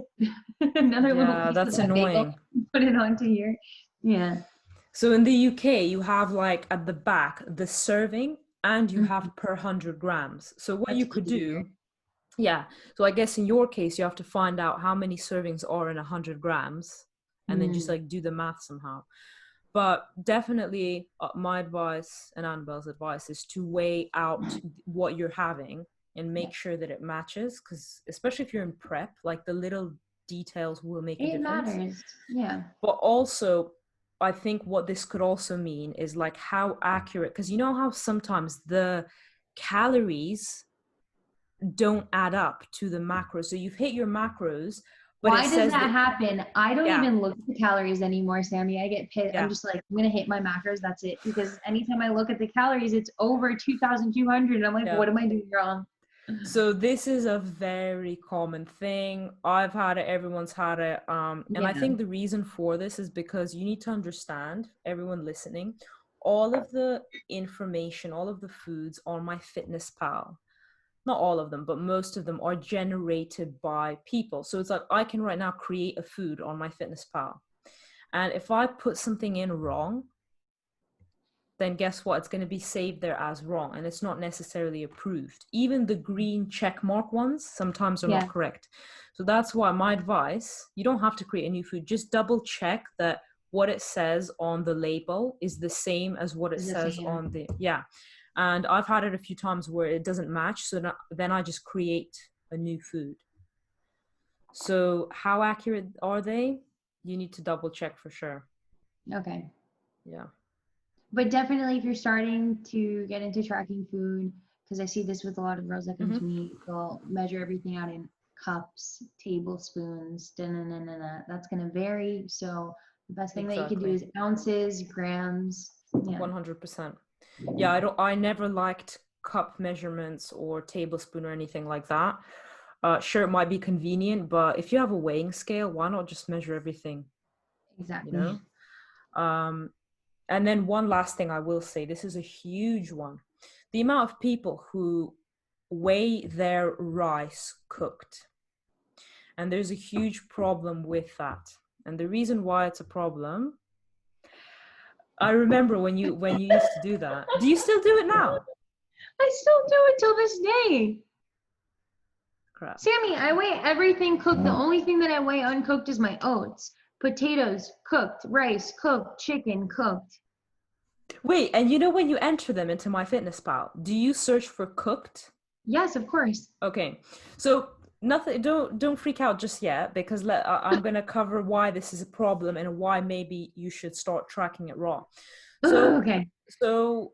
another little piece that's of that annoying. Bagel and put it onto here? Yeah. So in the UK, you have like at the back, the serving, and you have per 100 grams. So what you could do, so I guess in your case, you have to find out how many servings are in 100 grams and then just like do the math somehow. But definitely my advice and Annabelle's advice is to weigh out what you're having and make sure that it matches, because especially if you're in prep, like the little details will make a difference. It matters. Yeah. But also, I think what this could also mean is like how accurate, because you know how sometimes the calories don't add up to the macros. So you've hit your macros, but why does that happen? I don't even look at the calories anymore, Sammy. I get pissed. I'm just like, I'm going to hit my macros. That's it. Because anytime I look at the calories, it's over 2,200. And I'm like, what am I doing wrong? So this is a very common thing. I've had it. Everyone's had it. And I think the reason for this is because you need to understand, everyone listening, all of the information, all of the foods on MyFitnessPal, not all of them, but most of them are generated by people. So it's like, I can right now create a food on MyFitnessPal. And if I put something in wrong, then guess what? It's going to be saved there as wrong. And it's not necessarily approved. Even the green check mark ones sometimes are not correct. So that's why my advice, you don't have to create a new food. Just double check that what it says on the label is the same as what it says on the, And I've had it a few times where it doesn't match. So then I just create a new food. So how accurate are they? You need to double check for sure. Okay. Yeah. But definitely if you're starting to get into tracking food, because I see this with a lot of girls that come to me, they'll measure everything out in cups, tablespoons, that's going to vary. So the best thing that you can do is ounces, grams. 100%. Yeah, I never liked cup measurements or tablespoon or anything like that. Sure, it might be convenient, but if you have a weighing scale, why not just measure everything? Exactly. You know? And then one last thing I will say, this is a huge one. The amount of people who weigh their rice cooked. And there's a huge problem with that. And the reason why it's a problem, I remember when you used to do that. Do you still do it now? I still do it till this day. Crap. Sammy, I weigh everything cooked. The only thing that I weigh uncooked is my oats. Potatoes cooked, rice cooked, chicken cooked. Wait, and you know when you enter them into MyFitnessPal, do you search for cooked? Yes, of course. Okay, so nothing. Don't freak out just yet, because I'm gonna cover why this is a problem and why maybe you should start tracking it raw. So okay. So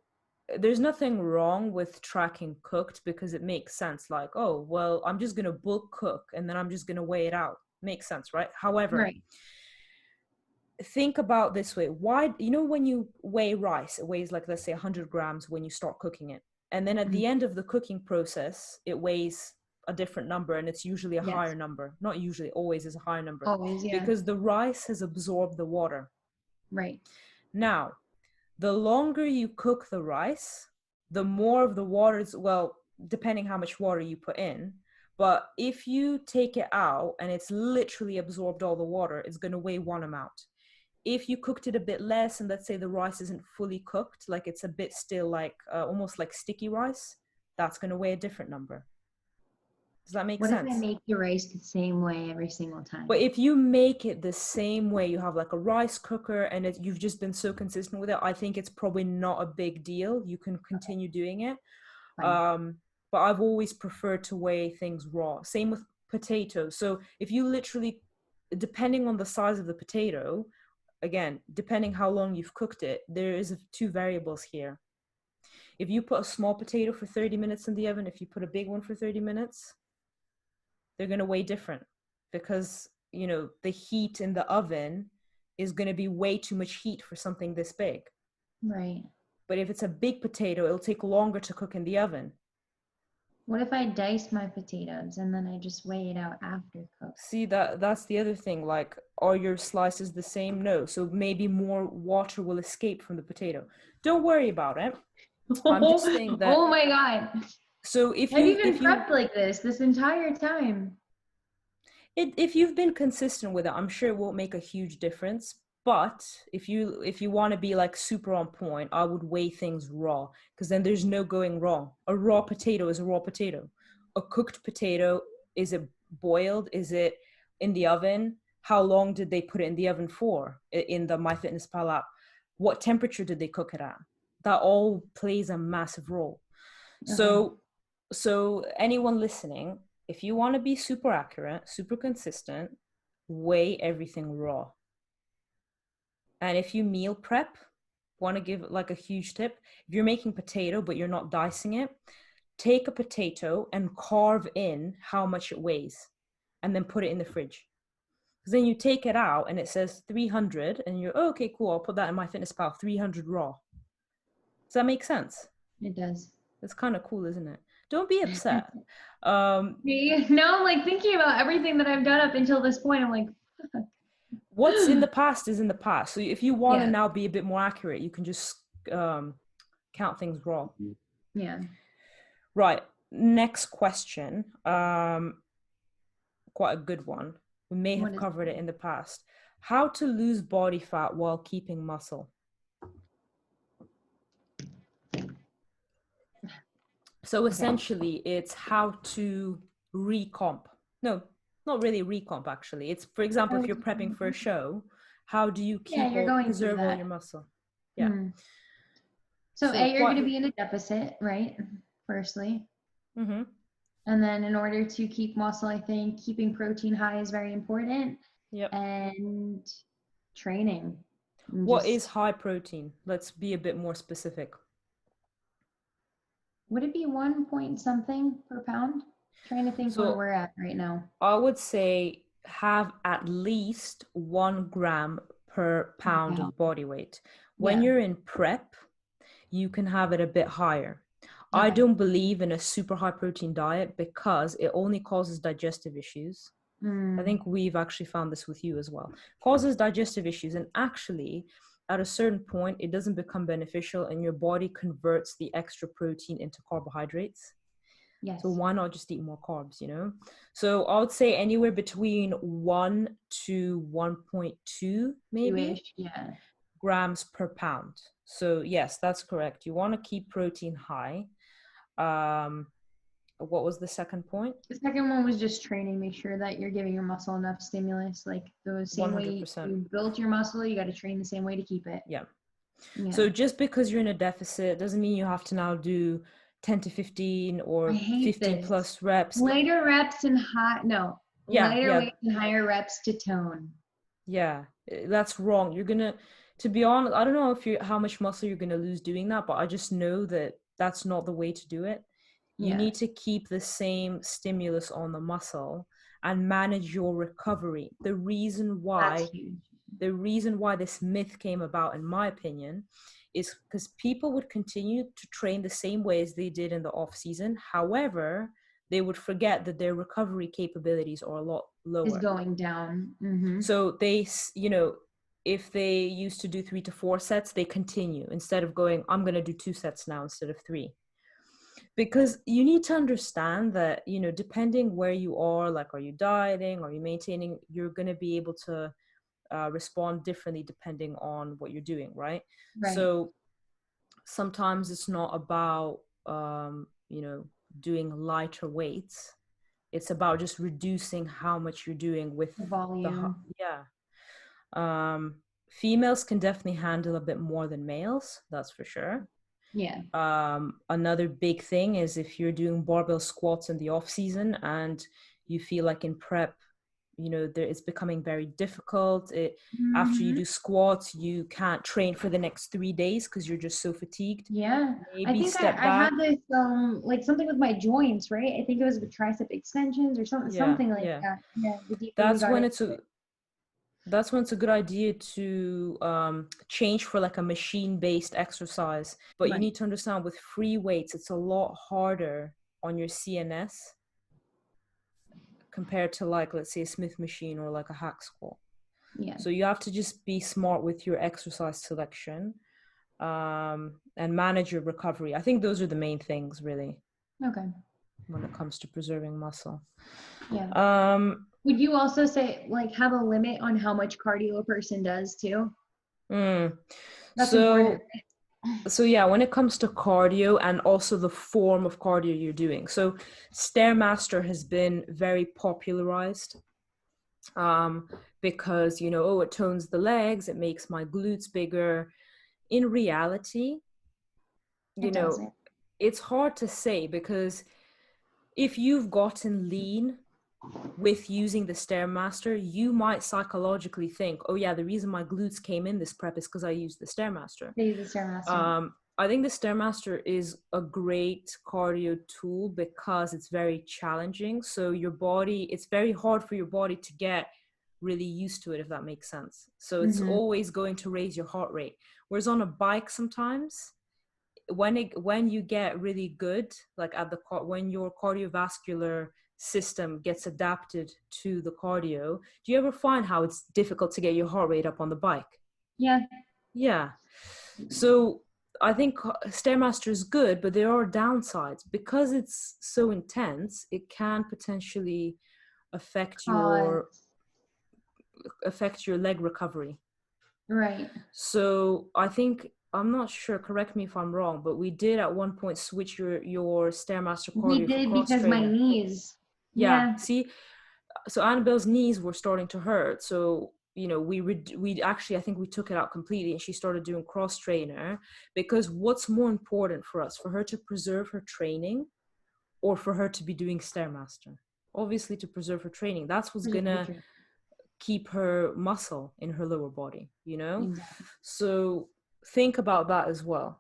there's nothing wrong with tracking cooked, because it makes sense. Like, oh, well, I'm just going to bulk cook and then I'm just going to weigh it out. Makes sense, right? However, think about this way. Why, you know, when you weigh rice, it weighs like, let's say 100 grams when you start cooking it. And then at the end of the cooking process, it weighs a different number, and it's usually a higher number. Not usually, always is a higher number. Always, yeah. Because the rice has absorbed the water. Right. Now, the longer you cook the rice, the more of the water is, well, depending how much water you put in. But if you take it out and it's literally absorbed all the water, it's going to weigh one amount. If you cooked it a bit less, and let's say the rice isn't fully cooked, like it's a bit still like almost like sticky rice, that's going to weigh a different number. Does that make sense? What if I make the rice the same way every single time? But if you make it the same way, you have like a rice cooker and you've just been so consistent with it, I think it's probably not a big deal. You can continue doing it. But I've always preferred to weigh things raw. Same with potatoes. So if you literally, depending on the size of the potato, again, depending how long you've cooked it, there is two variables here. If you put a small potato for 30 minutes in the oven, if you put a big one for 30 minutes, they're going to weigh different, because, you know, the heat in the oven is going to be way too much heat for something this big. Right. But if it's a big potato, it'll take longer to cook in the oven. What if I dice my potatoes and then I just weigh it out after cook? See, that's the other thing. Like, are your slices the same? No. So maybe more water will escape from the potato. Don't worry about it. I'm just saying that. Oh my God. So if I've even prepped like this entire time. If you've been consistent with it, I'm sure it won't make a huge difference. But if you want to be like super on point, I would weigh things raw, because then there's no going wrong. A raw potato is a raw potato. A cooked potato, is it boiled? Is it in the oven? How long did they put it in the oven for in the MyFitnessPal app? What temperature did they cook it at? That all plays a massive role. So anyone listening, if you want to be super accurate, super consistent, weigh everything raw. And if you meal prep, want to give like a huge tip, if you're making potato but you're not dicing it, take a potato and carve in how much it weighs and then put it in the fridge. Because then you take it out and it says 300 and you're, oh, okay, cool, I'll put that in MyFitnessPal, 300 raw. Does that make sense? It does. It's kind of cool, isn't it? Don't be upset. Now I'm like thinking about everything that I've done up until this point. I'm like, fuck. What's in the past is in the past. So if you want to now be a bit more accurate, you can just count things raw. Yeah. Right. Next question. Quite a good one. We may have covered it in the past. How to lose body fat while keeping muscle. So essentially, it's how to recomp. No, not really recomp, actually. It's, for example, if you're prepping for a show, how do you keep preserve all your muscle? Yeah. So you're going to be in a deficit, right? Firstly. Mm-hmm. And then in order to keep muscle, I think keeping protein high is very important. Yep. And training. What is high protein? Let's be a bit more specific. Would it be 1 point something per pound? Trying to think where we're at right now. I would say have at least 1 gram per pound of body weight. When you're in prep, you can have it a bit higher. I don't believe in a super high protein diet because it only causes digestive issues. I think we've actually found this with you as well. Causes digestive issues, and actually at a certain point it doesn't become beneficial and your body converts the extra protein into carbohydrates. Yes. So why not just eat more carbs, you know? So I would say anywhere between 1 to 1.2 maybe grams per pound. So yes, that's correct. You want to keep protein high. What was the second point? The second one was just training. Make sure that you're giving your muscle enough stimulus. Like the same 100%. Way you built your muscle, you got to train the same way to keep it. Yeah. So just because you're in a deficit doesn't mean you have to now do 10 to 15 or 15 plus reps. Lighter reps and lighter weight and higher reps to tone. Yeah, that's wrong. You're gonna, to be honest, I don't know how much muscle you're gonna lose doing that, but I just know that that's not the way to do it. You need to keep the same stimulus on the muscle and manage your recovery. The reason why this myth came about, in my opinion, is because people would continue to train the same way as they did in the off season. However, they would forget that their recovery capabilities are a lot lower. Is going down. Mm-hmm. So they, you know, if they used to do 3 to 4 sets, they continue instead of going, I'm going to do 2 sets now instead of 3. Because you need to understand that, you know, depending where you are, like, are you dieting, are you maintaining, you're going to be able to respond differently depending on what you're doing, right? So sometimes it's not about, you know, doing lighter weights. It's about just reducing how much you're doing with the volume. Females can definitely handle a bit more than males, that's for sure. Another big thing is if you're doing barbell squats in the off season and you feel like in prep, you know, it's becoming very difficult. After you do squats, you can't train for the next 3 days because you're just so fatigued. Maybe I think I had this like something with my joints, right? I think it was with tricep extensions or something like that. That's when it's a good idea to change for like a machine-based exercise. But you need to understand, with free weights, it's a lot harder on your CNS compared to, like, let's say a Smith machine or like a hack squat. So you have to just be smart with your exercise selection and manage your recovery. I think those are the main things, really. When it comes to preserving muscle. Would you also say, like, have a limit on how much cardio a person does too? That's important. So yeah, when it comes to cardio and also the form of cardio you're doing. So Stairmaster has been very popularized because, you know, it tones the legs, it makes my glutes bigger. In reality, you know, it's hard to say, because if you've gotten lean with using the Stairmaster, you might psychologically think, oh yeah, the reason my glutes came in this prep is because I used the Stairmaster. I think the Stairmaster is a great cardio tool because it's very challenging. So your body, it's very hard for your body to get really used to it, if that makes sense. So it's always going to raise your heart rate. Whereas on a bike, sometimes when you get really good, like when your cardiovascular system gets adapted to the cardio, do you ever find how it's difficult to get your heart rate up on the bike? Yeah. So I think Stairmaster is good, but there are downsides. Because it's so intense, it can potentially affect your leg recovery. So I think, I'm not sure, correct me if I'm wrong, but we did at one point switch your Stairmaster cardio. We did, because my knees. See, so Annabelle's knees were starting to hurt. So, you know, we actually, I think we took it out completely and she started doing cross trainer. Because what's more important for us, for her to preserve her training or for her to be doing Stairmaster? Obviously to preserve her training. That's what's gonna keep her muscle in her lower body, you know? So think about that as well,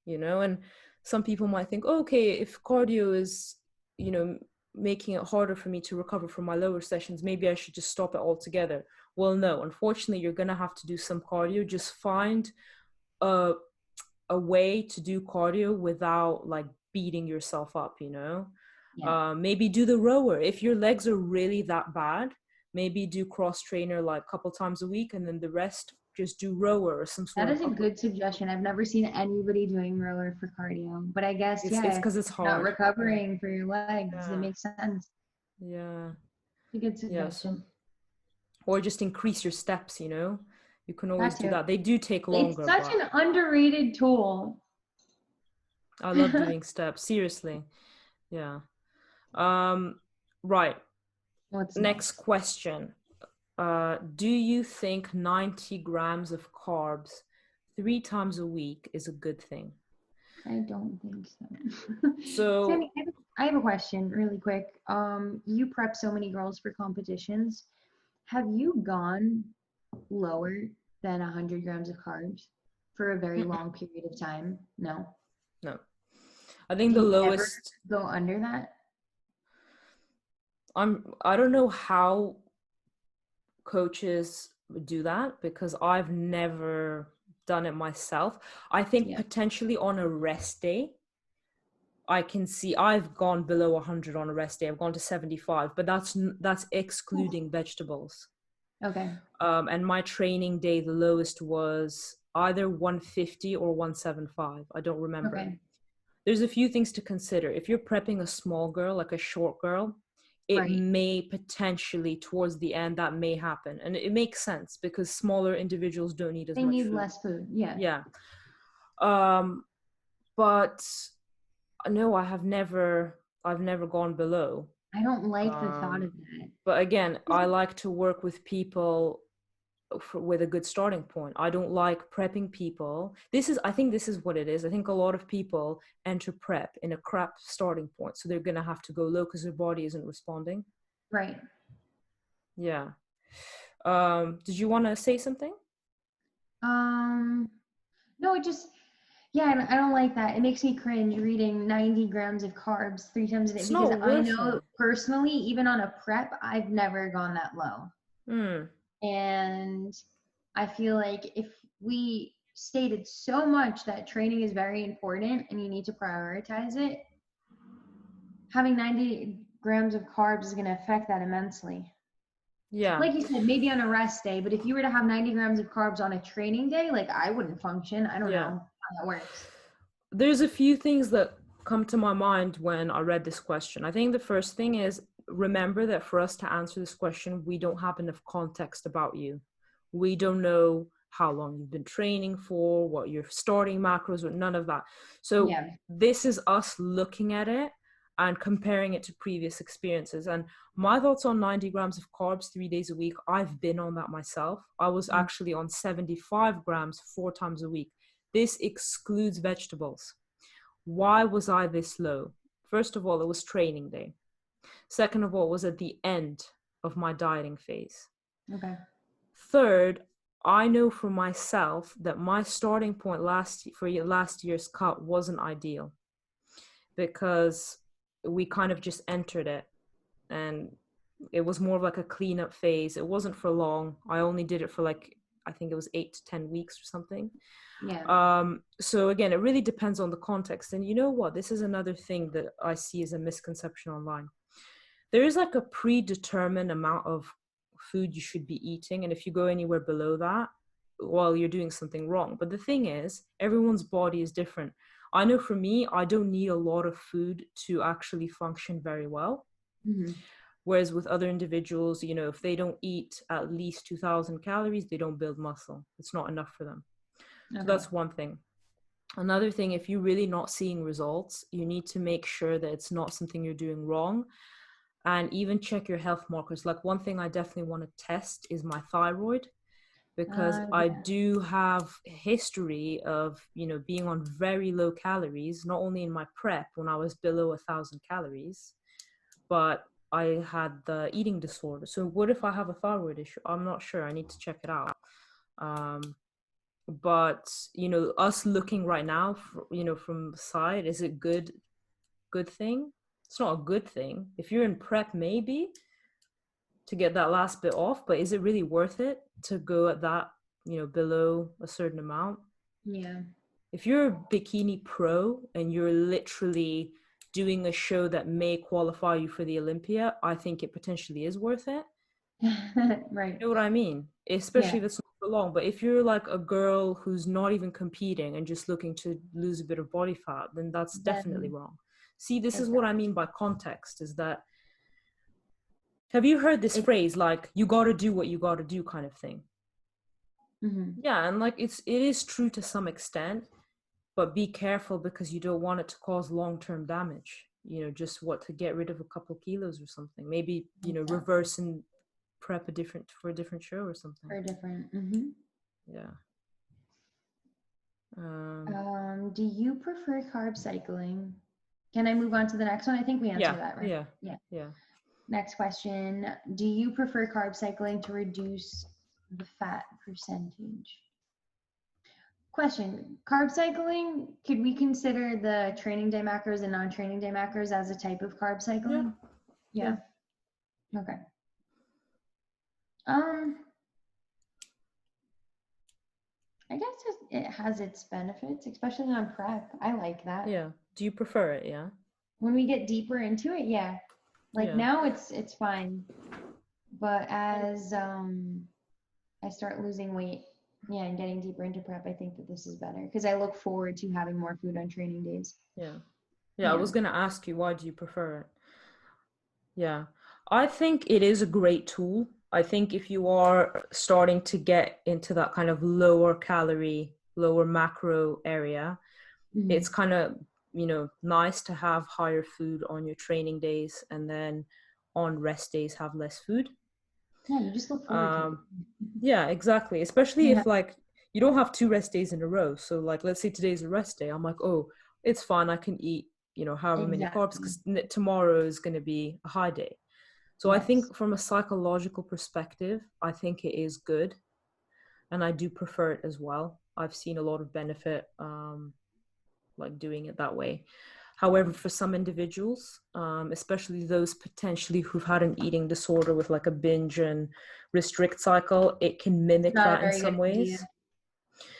you know? And some people might think, okay, if cardio is, you know, making it harder for me to recover from my lower sessions, maybe I should just stop it altogether. Well, no, unfortunately, you're going to have to do some cardio. Just find a way to do cardio without, like, beating yourself up, you know. Maybe do the rower. If your legs are really that bad, maybe do cross trainer like a couple times a week, and then the rest just do rower or some sort of. That is a good suggestion. I've never seen anybody doing rower for cardio, but I guess it's because it's hard. Not recovering for your legs. It makes sense. Yeah. It's a good suggestion. Or just increase your steps, you know. You can always do that. They do take longer. It's such an underrated tool. I love doing steps. Seriously. Yeah. Right. What's next question? Do you think 90 grams of carbs 3 times a week is a good thing? I don't think so. Sammy, I have a question really quick. You prep so many girls for competitions. Have you gone lower than 100 grams of carbs for a very long period of time? No. I think the lowest. Ever go under that? I don't know how coaches do that, because I've never done it myself. I think potentially on a rest day, I can see I've gone below 100 on a rest day. I've gone to 75, but that's excluding vegetables. Okay. And my training day, the lowest was either 150 or 175. I don't remember. Okay. There's a few things to consider. If you're prepping a small girl, like a short girl, it may potentially, towards the end, that may happen. And it makes sense, because smaller individuals don't need as much food. They need less food, yeah. But no, I've never gone below. I don't like the thought of that. But again, I like to work with people with a good starting point. I don't like prepping people. I think this is what it is. I think a lot of people enter prep in a crap starting point, so they're gonna have to go low because their body isn't responding. Right. Yeah. Did you want to say something? No, it just, I don't like that. It makes me cringe reading 90 grams of carbs 3 times a day, because I know personally, even on a prep, I've never gone that low. And I feel like if we stated so much that training is very important and you need to prioritize it, having 90 grams of carbs is going to affect that immensely. Yeah. Like you said, maybe on a rest day, but if you were to have 90 grams of carbs on a training day, like, I wouldn't function. I don't know how that works. There's a few things that come to my mind when I read this question. I think the first thing is, remember that for us to answer this question, we don't have enough context about you. We don't know how long you've been training for, what your starting macros are, none of that. So this is us looking at it and comparing it to previous experiences. And my thoughts on 90 grams of carbs 3 days a week, I've been on that myself. I was actually on 75 grams 4 times a week. This excludes vegetables. Why was I this low? First of all, it was training day. Second of all, it was at the end of my dieting phase. Okay. Third, I know for myself that my starting point for last year's cut wasn't ideal, because we kind of just entered it, and it was more of like a cleanup phase. It wasn't for long. I only did it for I think it was 8 to 10 weeks or something. Yeah. So again, it really depends on the context. And you know what? This is another thing that I see as a misconception online. There is a predetermined amount of food you should be eating. And if you go anywhere below that, well, you're doing something wrong. But the thing is, everyone's body is different. I know for me, I don't need a lot of food to actually function very well. Mm-hmm. Whereas with other individuals, if they don't eat at least 2,000 calories, they don't build muscle. It's not enough for them. Okay. So that's one thing. Another thing, if you're really not seeing results, you need to make sure that it's not something you're doing wrong. And even check your health markers. One thing I definitely want to test is my thyroid, because I do have history of, being on very low calories, not only in my prep when I was below 1,000 calories, but I had the eating disorder. So what if I have a thyroid issue? I'm not sure. I need to check it out. But, us looking right now, from the side, is it good thing? It's not a good thing. If you're in prep, maybe to get that last bit off, but is it really worth it to go at that, below a certain amount? Yeah. If you're a Bikini Pro and you're literally doing a show that may qualify you for the Olympia, I think it potentially is worth it. Right. You know what I mean? Especially if it's not for long. But if you're like a girl who's not even competing and just looking to lose a bit of body fat, then that's definitely wrong. See, this is what I mean by context, is that, have you heard this phrase, like, you got to do what you got to do kind of thing? Yeah, and like it is true to some extent, but be careful because you don't want it to cause long-term damage. You know, just to get rid of a couple kilos or something. Maybe, you know, reverse and prep for a different show or something. For a different. Yeah. Do you prefer carb cycling? Can I move on to the next one? I think we answered that, right? Yeah. Next question. Do you prefer carb cycling to reduce the fat percentage? Question. Carb cycling, could we consider the training day macros and non-training day macros as a type of carb cycling? Yeah. Okay. I guess it has its benefits, especially on prep. I like that. Yeah. Do you prefer it? Yeah. When we get deeper into it, yeah. Like now it's fine. But as I start losing weight, and getting deeper into prep, I think that this is better because I look forward to having more food on training days. Yeah, I was going to ask you, why do you prefer it? Yeah. I think it is a great tool. I think if you are starting to get into that kind of lower calorie, lower macro area, it's kind of, you know, nice to have higher food on your training days, and then on rest days have less food. Yeah, you just look forward to it. Yeah, exactly. Especially if like you don't have 2 rest days in a row. So like, let's say today's a rest day. I'm like, oh, it's fine. I can eat, you know, however many carbs, because tomorrow is going to be a high day. So I think from a psychological perspective, I think it is good. And I do prefer it as well. I've seen a lot of benefit, like doing it that way. However, for some individuals, especially those potentially who've had an eating disorder with like a binge and restrict cycle, it can mimic that in some ways.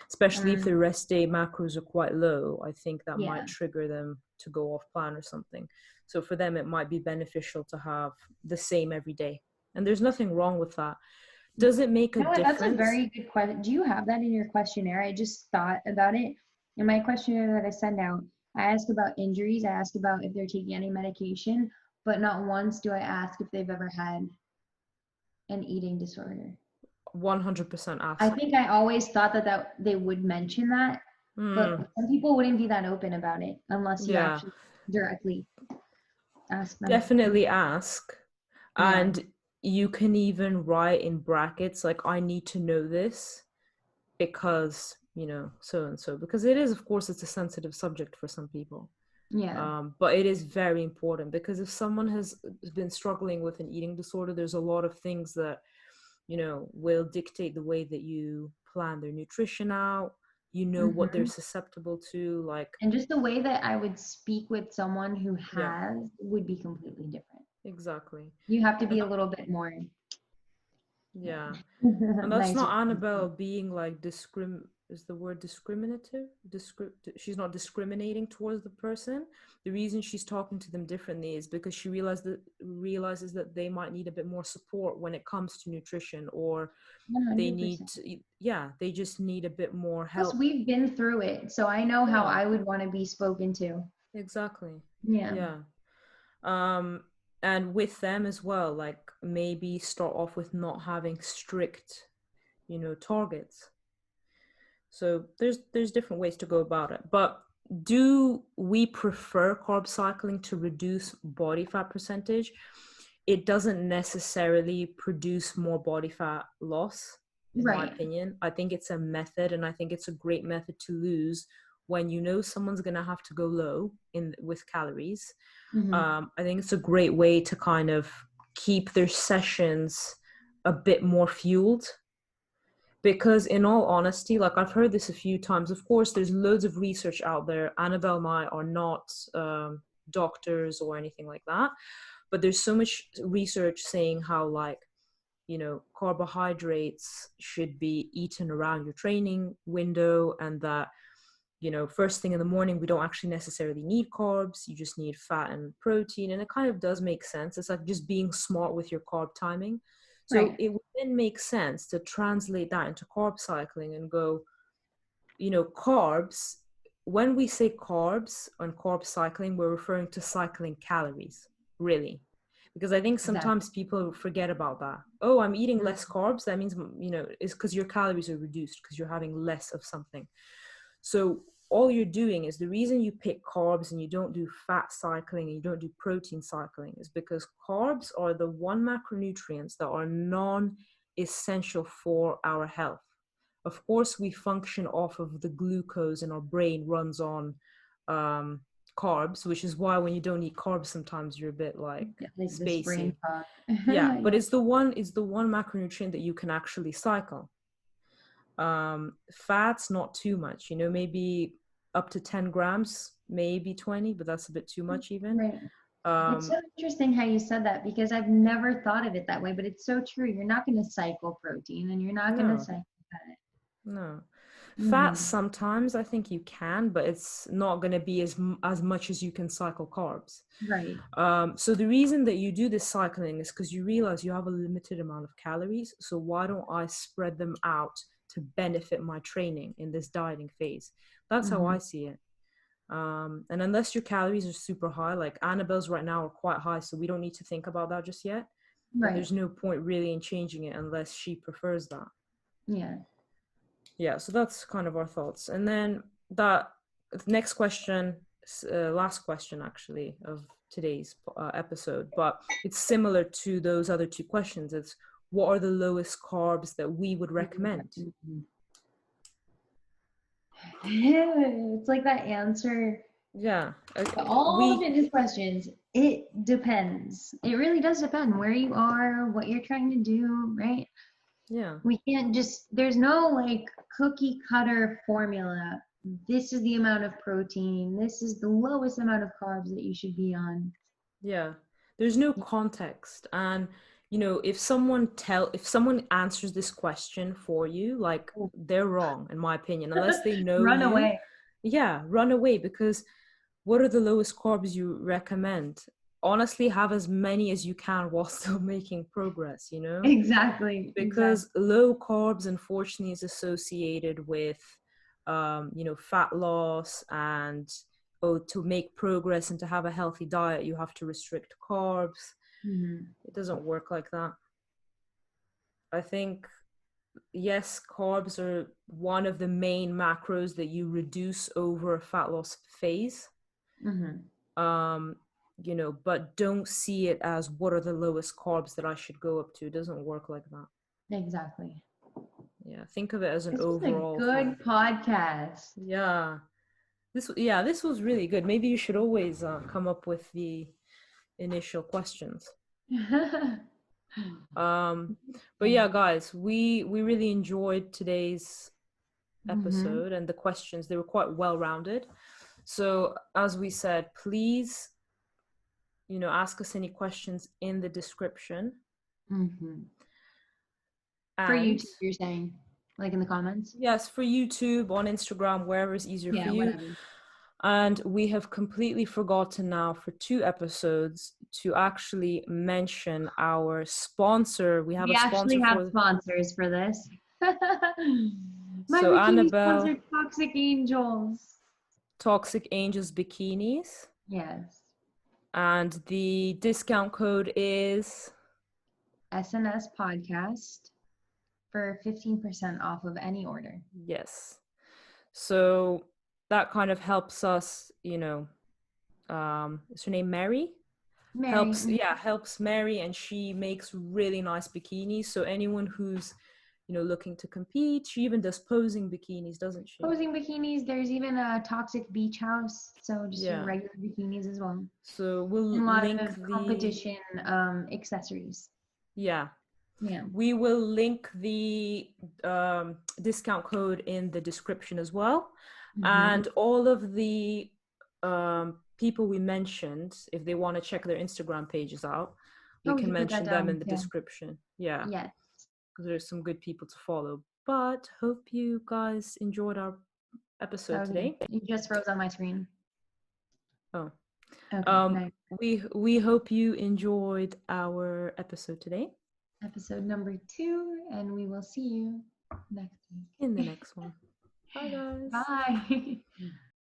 Especially if the rest day macros are quite low, I think that might trigger them to go off plan or something. So for them, it might be beneficial to have the same every day. And there's nothing wrong with that. Does it make a difference? That's a very good question. Do you have that in your questionnaire? I just thought about it. In my questionnaire that I send out, I ask about injuries. I ask about if they're taking any medication, but not once do I ask if they've ever had an eating disorder. 100% ask. I think I always thought that they would mention that, but some people wouldn't be that open about it unless you actually directly ask them. Definitely ask. And you can even write in brackets, like, I need to know this because, you know, so and so, because it is, of course, it's a sensitive subject for some people. But it is very important, because if someone has been struggling with an eating disorder, there's a lot of things that, you know, will dictate the way that you plan their nutrition out, you know, what they're susceptible to, like, and just the way that I would speak with someone who has would be completely different. Exactly. You have to be a little bit more. And that's not Annabel being like is the word discriminative? She's not discriminating towards the person. The reason she's talking to them differently is because she realizes that they might need a bit more support when it comes to nutrition, or 100%. They need to, they just need a bit more help. Plus, we've been through it, so I know how I would want to be spoken to. Exactly. And with them as well, like, maybe start off with not having strict, you know, targets. So there's different ways to go about it. But do we prefer carb cycling to reduce body fat percentage? It doesn't necessarily produce more body fat loss, in my opinion. I think it's a method, and I think it's a great method to lose when you know someone's going to have to go low with calories. I think it's a great way to kind of keep their sessions a bit more fueled. Because in all honesty, like, I've heard this a few times, of course, there's loads of research out there. Annabel and I are not doctors or anything like that. But there's so much research saying how, like, you know, carbohydrates should be eaten around your training window, and that, first thing in the morning, we don't actually necessarily need carbs. You just need fat and protein. And it kind of does make sense. It's like just being smart with your carb timing. So it would then make sense to translate that into carb cycling and go, carbs, when we say carbs on carb cycling, we're referring to cycling calories, really. Because I think sometimes people forget about that. Oh, I'm eating less carbs. That means, it's because your calories are reduced because you're having less of something. So all you're doing is, the reason you pick carbs and you don't do fat cycling and you don't do protein cycling is because carbs are the one macronutrients that are non-essential for our health. Of course, we function off of the glucose and our brain runs on carbs, which is why when you don't eat carbs, sometimes you're a bit like spacey. Yeah, but it's the one macronutrient that you can actually cycle. Fats, not too much, maybe up to 10 grams, maybe 20, but that's a bit too much even. It's so interesting how you said that, because I've never thought of it that way, but it's so true. You're not going to cycle protein and you're not going to cycle fat. No. Fat, sometimes I think you can, but it's not going to be as much as you can cycle carbs. Right. So the reason that you do this cycling is because you realize you have a limited amount of calories. So why don't I spread them out to benefit my training in this dieting phase? That's how I see it. And unless your calories are super high, like Annabel's right now are quite high, so we don't need to think about that just yet. Right. There's no point really in changing it unless she prefers that. Yeah, so that's kind of our thoughts. And then that next question, last question actually of today's episode, but it's similar to those other two questions. It's, what are the lowest carbs that we would recommend? It's like that answer. Yeah. All of it is questions. It depends. It really does depend where you are, what you're trying to do, right? Yeah. We can't just, there's no like cookie cutter formula. This is the amount of protein. This is the lowest amount of carbs that you should be on. Yeah. There's no context. And, if someone answers this question for you, like, they're wrong, in my opinion, unless they know Run away. Yeah, run away, because what are the lowest carbs you recommend? Honestly, have as many as you can while still making progress, Exactly. Because low carbs, unfortunately, is associated with, fat loss, and to make progress and to have a healthy diet, you have to restrict carbs. It doesn't work like that. I think, yes, carbs are one of the main macros that you reduce over a fat loss phase. But don't see it as, what are the lowest carbs that I should go up to? It doesn't work like that. Exactly. Yeah, think of it as an overall. This was a good podcast. Yeah. This was really good. Maybe you should always come up with the initial questions. But yeah, guys, we really enjoyed today's episode, and the questions, they were quite well-rounded. So as we said, please, ask us any questions in the description. For YouTube, you're saying, like in the comments? Yes, for YouTube, on Instagram, wherever is easier for you. Whatever. And we have completely forgotten now for 2 episodes to actually mention our sponsor. We actually have sponsors for this. My so bikini Annabel, sponsor, Toxic Angels. Toxic Angels bikinis. Yes. And the discount code is SNS Podcast for 15% off of any order. Yes. So that kind of helps us, is her name Mary? Mary. Helps Mary, and she makes really nice bikinis. So anyone who's, looking to compete, she even does posing bikinis, doesn't she? Posing bikinis. There's even a Toxic Beach House, so just your regular bikinis as well. So we'll link the competition accessories. Yeah. We will link the discount code in the description as well. And all of the people we mentioned, if they want to check their Instagram pages out, we can mention them in the description. Yes, because there's some good people to follow. But hope you guys enjoyed our episode today. You just froze on my screen. Oh. Okay, we hope you enjoyed our episode today. Episode number 2, and we will see you next week. In the next one. Bye, guys. Bye.